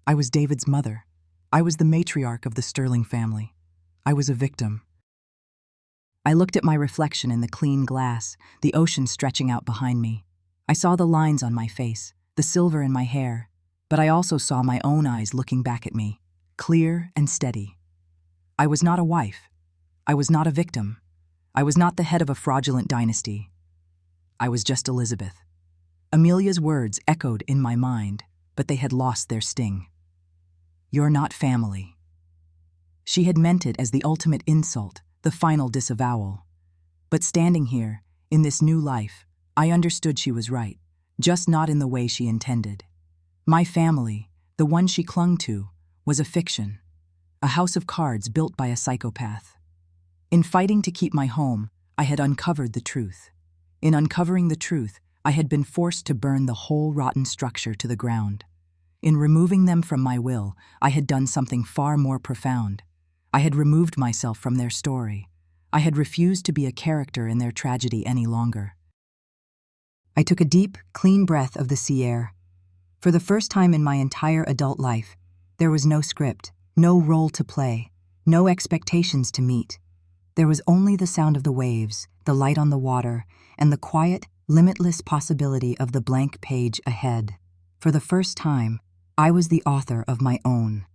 I was David's mother. I was the matriarch of the Sterling family. I was a victim. I looked at my reflection in the clean glass, the ocean stretching out behind me. I saw the lines on my face, the silver in my hair, but I also saw my own eyes looking back at me, clear and steady. I was not a wife. I was not a victim. I was not the head of a fraudulent dynasty. I was just Elizabeth. Amelia's words echoed in my mind, but they had lost their sting. "You're not family." She had meant it as the ultimate insult, the final disavowal. But standing here, in this new life, I understood she was right, just not in the way she intended. My family, the one she clung to, was a fiction, a house of cards built by a psychopath. In fighting to keep my home, I had uncovered the truth. In uncovering the truth, I had been forced to burn the whole rotten structure to the ground. In removing them from my will, I had done something far more profound. I had removed myself from their story. I had refused to be a character in their tragedy any longer. I took a deep, clean breath of the sea air. For the first time in my entire adult life, there was no script, no role to play, no expectations to meet. There was only the sound of the waves, the light on the water, and the quiet, limitless possibility of the blank page ahead. For the first time, I was the author of my own,